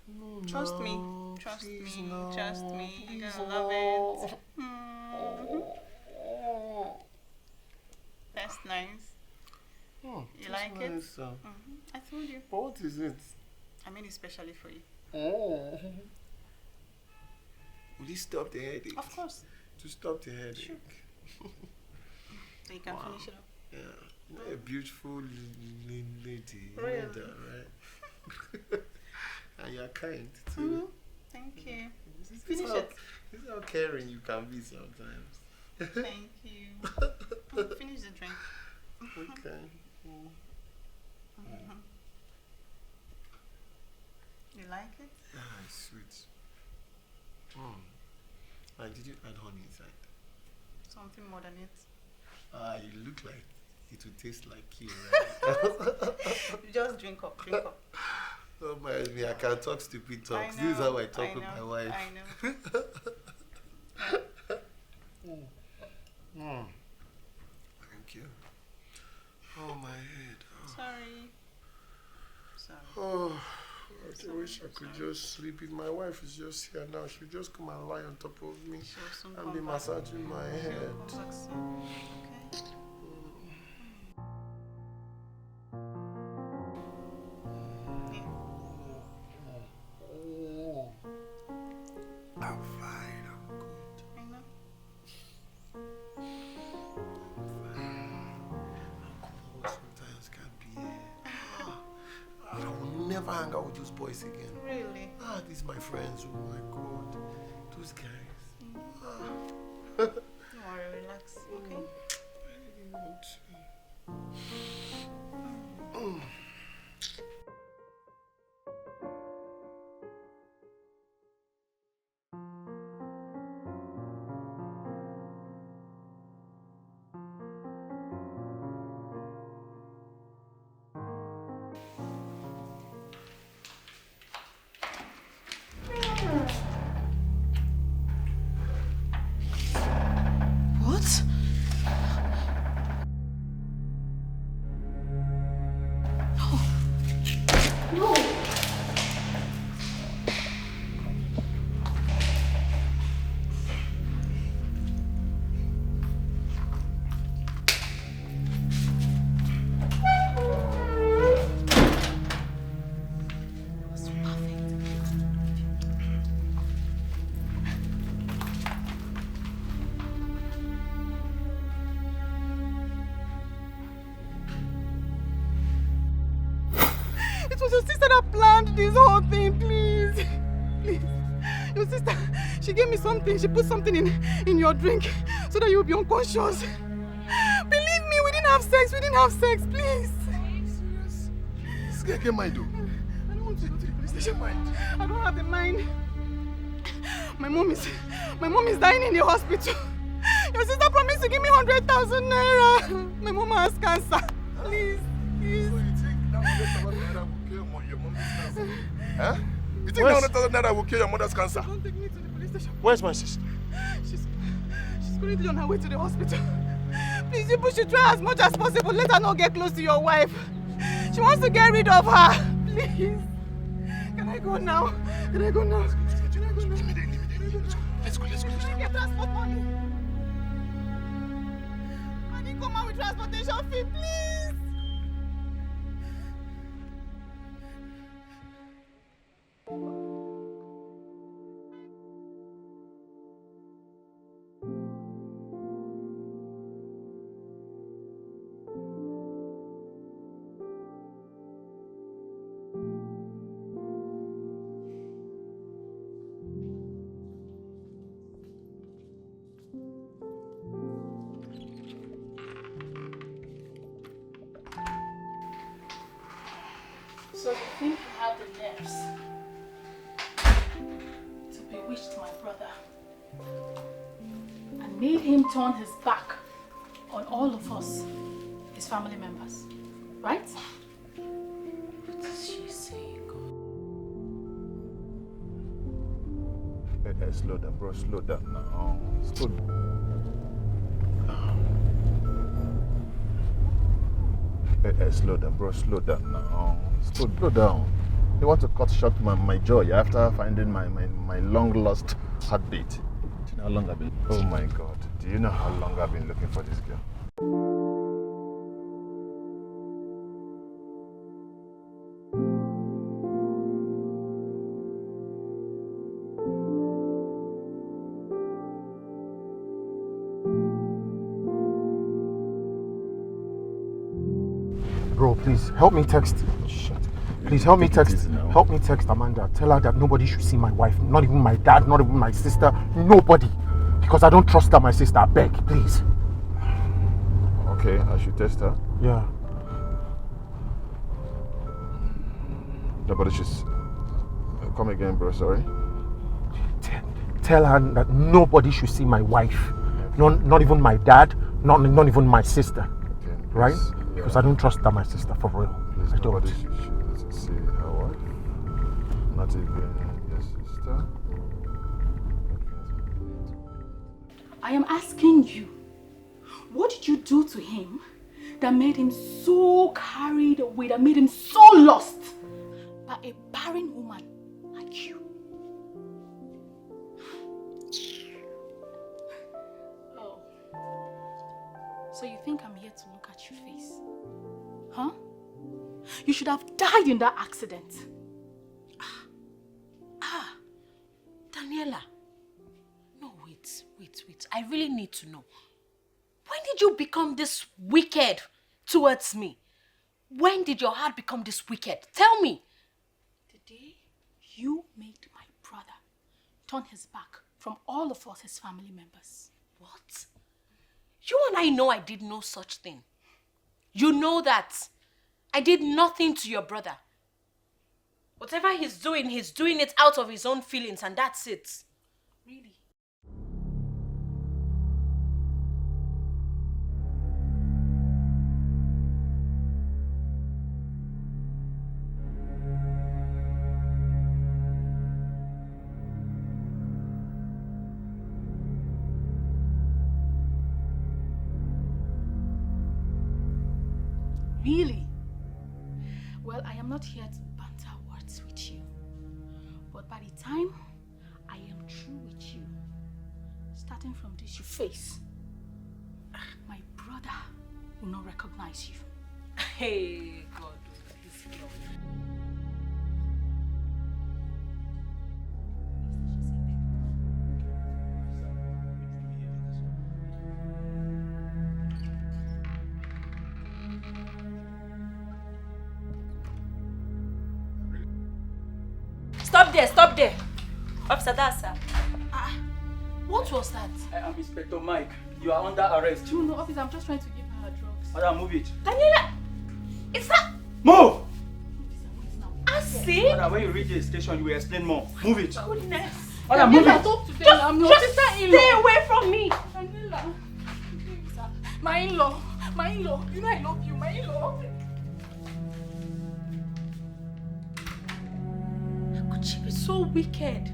No, Trust me. Trust me. Trust me. You're gonna love it. That's nice. Oh, you like nice, it? I told you. But what is it? I made it specially for you. Oh. Will you stop the headache? Of course. To stop the headache. Sure. So you can finish it up. Yeah. You're a beautiful lady. Really? You know that, right? And you're kind too. Thank you. Finish it. This is how caring you can be sometimes. Thank you. Finish the drink. Okay. You like it? Yeah, it's sweet. And did you add honey inside? Something more than it. You look like it would taste like you, right? Just drink up, drink up. Oh my, me, I can talk stupid talks. Know, This is how I talk with my wife. I know. Thank you. Oh, my head. Oh. Sorry. Oh, I wish I could just sleep. If my wife is just here now, she'll just come and lie on top of me and be massaging my head. Okay. I'm fine, I'm good. I know. Alcohol sometimes can be. I will never hang out with those boys again. Really? These my friends. Oh my God, those guys. Don't worry, relax. Okay. I really want to. planned this whole thing, please. Please. Your sister, she gave me something. She put something in your drink so that you'll be unconscious. Believe me, we didn't have sex. We didn't have sex, please. This guy get mind, though. I don't want to go to the police station. I don't have the mind. My mom is dying in the hospital. Your sister promised to give me 100,000 naira. My mom has cancer. Please, please. So you think that 100,000 naira will cure your mom's cancer? Huh? You think that 100,000 naira will cure your mother's cancer? Don't take me to the police station. Where's my sister? She's currently on her way to the hospital. Please, you should try as much as possible. Let her not get close to your wife. She wants to get rid of her. Please. Can I go now? Can I go now? Let's go. Can I get transport money? I didn't come out with transportation fee, please. So you think you have the nerves to bewitch my brother and made him turn his back on all of us, his family members, right? What is she saying? Hey, slow down, bro. Slow down now. Slow down. Hey, slow down, bro. Slow down now. Slow down. You want to cut short my joy after finding my long-lost heartbeat. Do you know how long I've been... Oh my God. Do you know how long I've been looking for this girl? Bro, please help me text. Shit. Please help me text. Help me text Amanda. Tell her that nobody should see my wife. Not even my dad. Not even my sister. Nobody. Because I don't trust her, my sister. I beg, please. Okay, I should test her. Yeah. Nobody should... Come again, bro. Sorry. Tell her that nobody should see my wife. Not even my dad. Not even my sister. Okay, right? Because I don't trust her, my sister, for real. Please, I don't. nobody should see her wife. Not even your sister. I am asking you, what did you do to him that made him so carried away, that made him so lost by a barren woman like you? Oh. So you think I'm here to look at your face? Huh? You should have died in that accident. Daniela. No, wait. I really need to know. When did you become this wicked towards me? When did your heart become this wicked? Tell me. The day you made my brother turn his back from all of us, his family members. What? You and I know I did no such thing. You know that. I did nothing to your brother. Whatever he's doing it out of his own feelings, and that's it. Really? Really? Well, I am not here to banter words with you. But by the time I am through with you, starting from this your face, my brother will not recognize you. Hey, God, this girl. there, stop there. Officer, that's sir. What was that? I am Inspector Mike. You are under arrest. No, officer, I'm just trying to give her drugs. Madam, move it. Daniela! Is that... Move! I see? Madam, when you reach the station, you will explain more. Move it. Goodness. Madam, move it. Talk to them. I'm not Stay away from me. Daniela. My in-law. My in-law. You know I love you. My in-law. How could she be so wicked?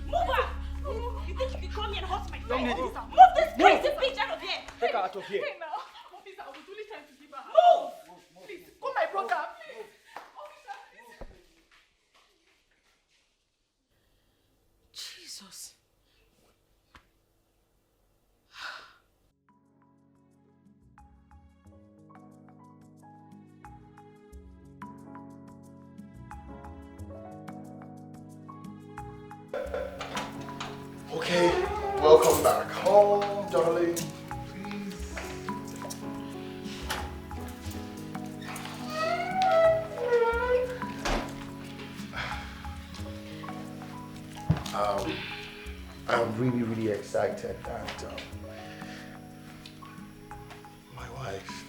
Move her! You think you can come here and hurt my friend? lady. Move this crazy bitch out of here! Take her out of here. Hey now. Officer, I was only trying to give her. Move! Please, call my brother, please. Officer, please. Jesus. Okay, welcome back home, darling. I'm really excited that my wife,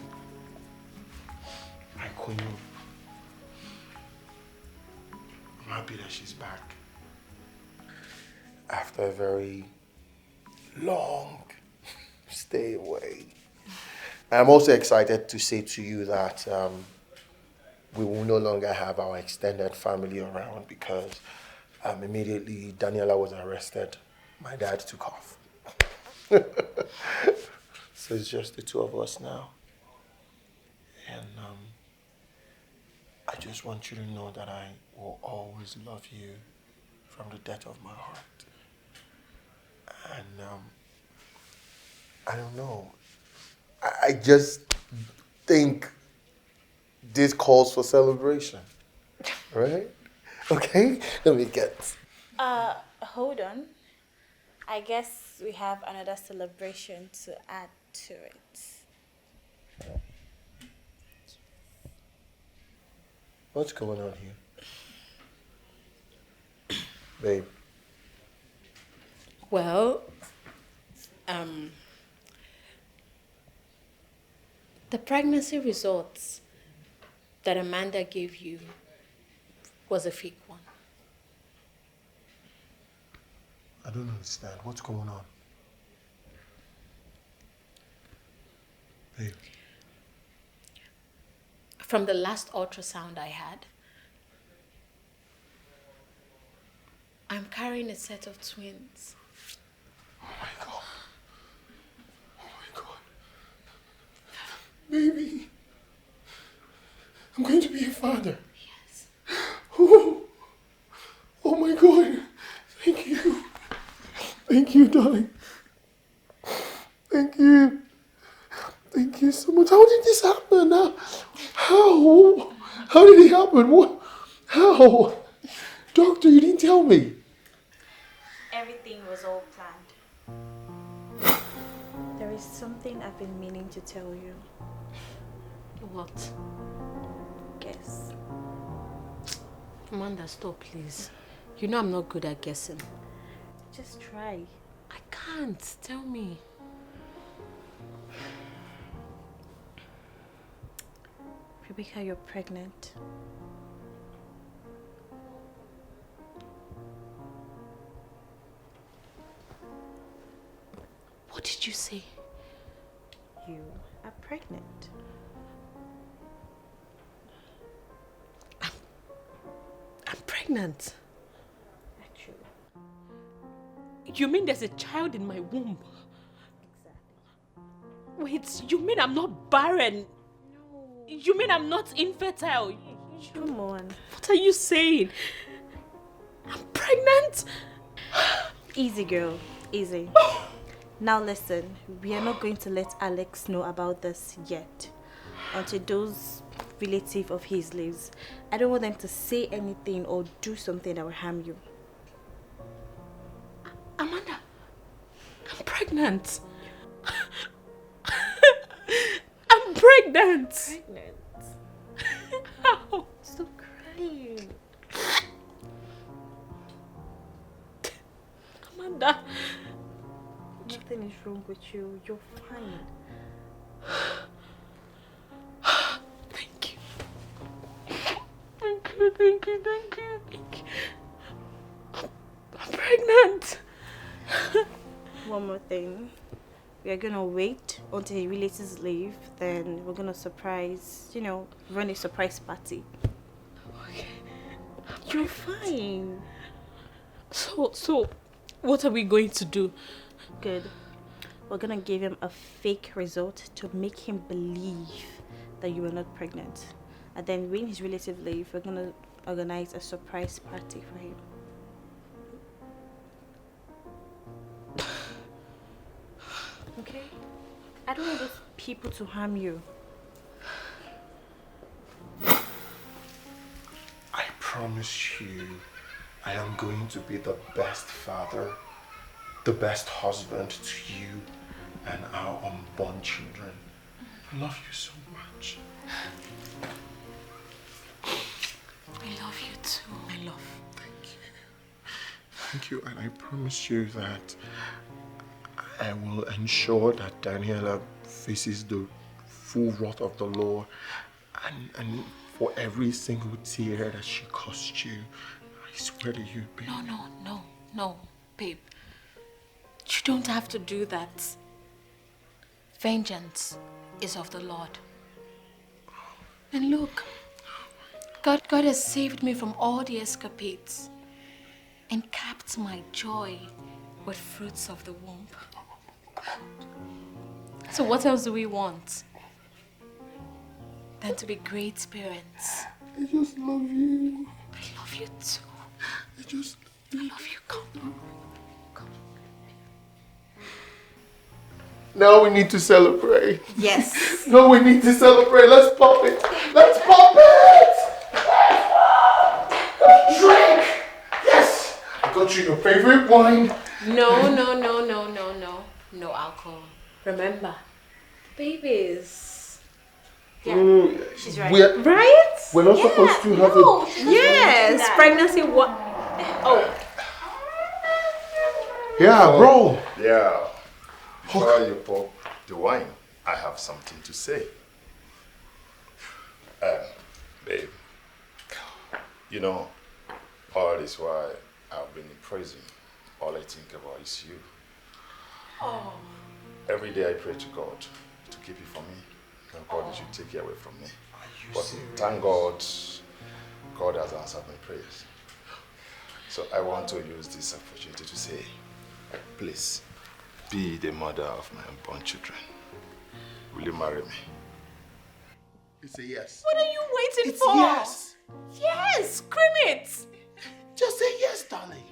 my queen, I'm happy that she's back after a very long stay away. I'm also excited to say to you that we will no longer have our extended family around because immediately Daniela was arrested. My dad took off. So it's just the two of us now. And I just want you to know that I will always love you from the depth of my heart. And I don't know. I just think this calls for celebration. Right? Okay? Let me get. Hold on. I guess we have another celebration to add to it. What's going on here? Babe. Well, the pregnancy results that Amanda gave you was a fake one. I don't understand. What's going on? Babe. From the last ultrasound I had, I'm carrying a set of twins. Oh my God. Oh my God. Baby. I'm going to be a father. Yes. Oh my God. Thank you. Thank you, darling. Thank you. Thank you so much. How did this happen? How? How did it happen? What? How? Doctor, you didn't tell me. Everything was all planned. There is something I've been meaning to tell you. What? Guess. Amanda, stop, please. You know I'm not good at guessing. Just try. I can't. Tell me. Rebecca, you're pregnant. What did you say? You are pregnant. I'm pregnant. Actually. You mean there's a child in my womb? Exactly. Wait, you mean I'm not barren? No. You mean I'm not infertile? Come on. What are you saying? I'm pregnant? Easy, girl. Easy. Now listen, we are not going to let Alex know about this yet. Until those relatives of his leaves. I don't want them to say anything or do something that will harm you. Amanda, I'm pregnant. pregnant. How? Stop crying. Amanda. Nothing is wrong with you. You're fine. Thank you. Thank you, thank you, thank you, thank you. I'm pregnant. One more thing. We are gonna wait until he releases leave, then we're gonna surprise, run a surprise party. Okay. You're fine. So, what are we going to do? Good. We're gonna give him a fake result to make him believe that you were not pregnant. And then when his relative leave, we're gonna organize a surprise party for him. Okay? I don't want those people to harm you. I promise you, I am going to be the best father, the best husband to you and our unborn children. I love you so much. I love you too, my love. Thank you, and I promise you that I will ensure that Daniela faces the full wrath of the law, and for every single tear that she cost you, I swear to you, babe. No, babe. You don't have to do that. Vengeance is of the Lord. And look, God has saved me from all the escapades and capped my joy with fruits of the womb. So what else do we want than to be great parents? I just love you. I love you too. I love you. Come. Now we need to celebrate. Yes. No, we need to celebrate. Let's pop it. Let's pop it. Drink. Yes. I got you your favorite wine. No alcohol. Remember, babies. Yeah, she's right. Right? We're not supposed to have it. Yes, pregnancy what? Oh. Yeah, bro. Yeah. Before you pour the wine, I have something to say. Babe, all this while I've been in prison, all I think about is you. Oh. Every day I pray to God to keep you from me. And God, you should take you away from me. But thank God, God has answered my prayers. So I want to use this opportunity to say, please, be the mother of my unborn children. Will you marry me? It's a yes. What are you waiting It's for? yes. Yes, scream it. Just say yes, darling.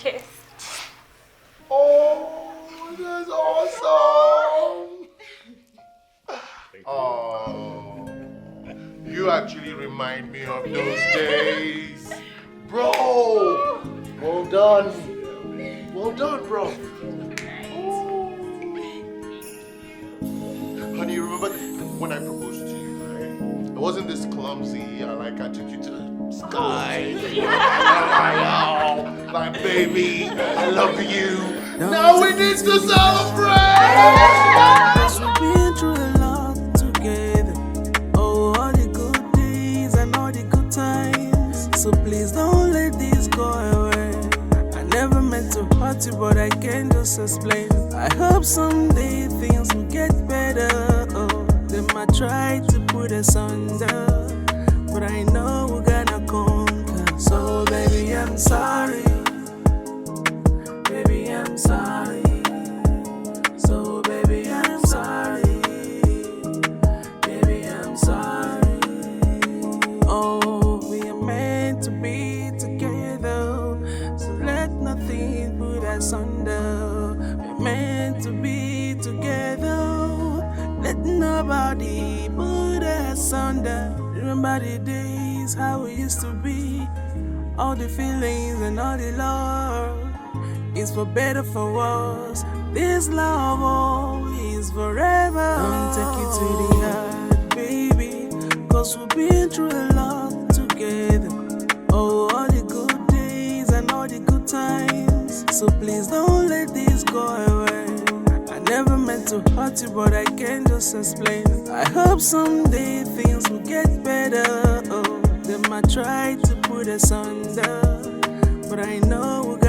Yes. Oh, that's awesome. Oh, you actually remind me of those days. Bro, well done. Well done, bro. Honey, you remember when I proposed to you, right? It wasn't this clumsy. I took you to the sky. My baby, I love you. Now we need to celebrate. We've been through a lot together. Oh, all the good days and all the good times. So please don't let this go away. I never meant to hurt you, but I can't just explain. I hope someday things will get better. Oh, they might try to put us under, but I know we're gonna conquer. So baby, I'm sorry. Baby, I'm sorry. So baby, I'm sorry. Baby, I'm sorry. Oh, we are meant to be together, so let nothing put us under. We're meant to be together, let nobody put us under. Remember the days how we used to be, all the feelings and all the love. It's for better, for worse. This love, oh, is forever. Don't take it to the heart, baby, 'cause we've been through a lot together. Oh, all the good days and all the good times. So please don't let this go away. I never meant to hurt you, but I can't just explain. I hope someday things will get better. Oh, they might try to put us under, but I know we're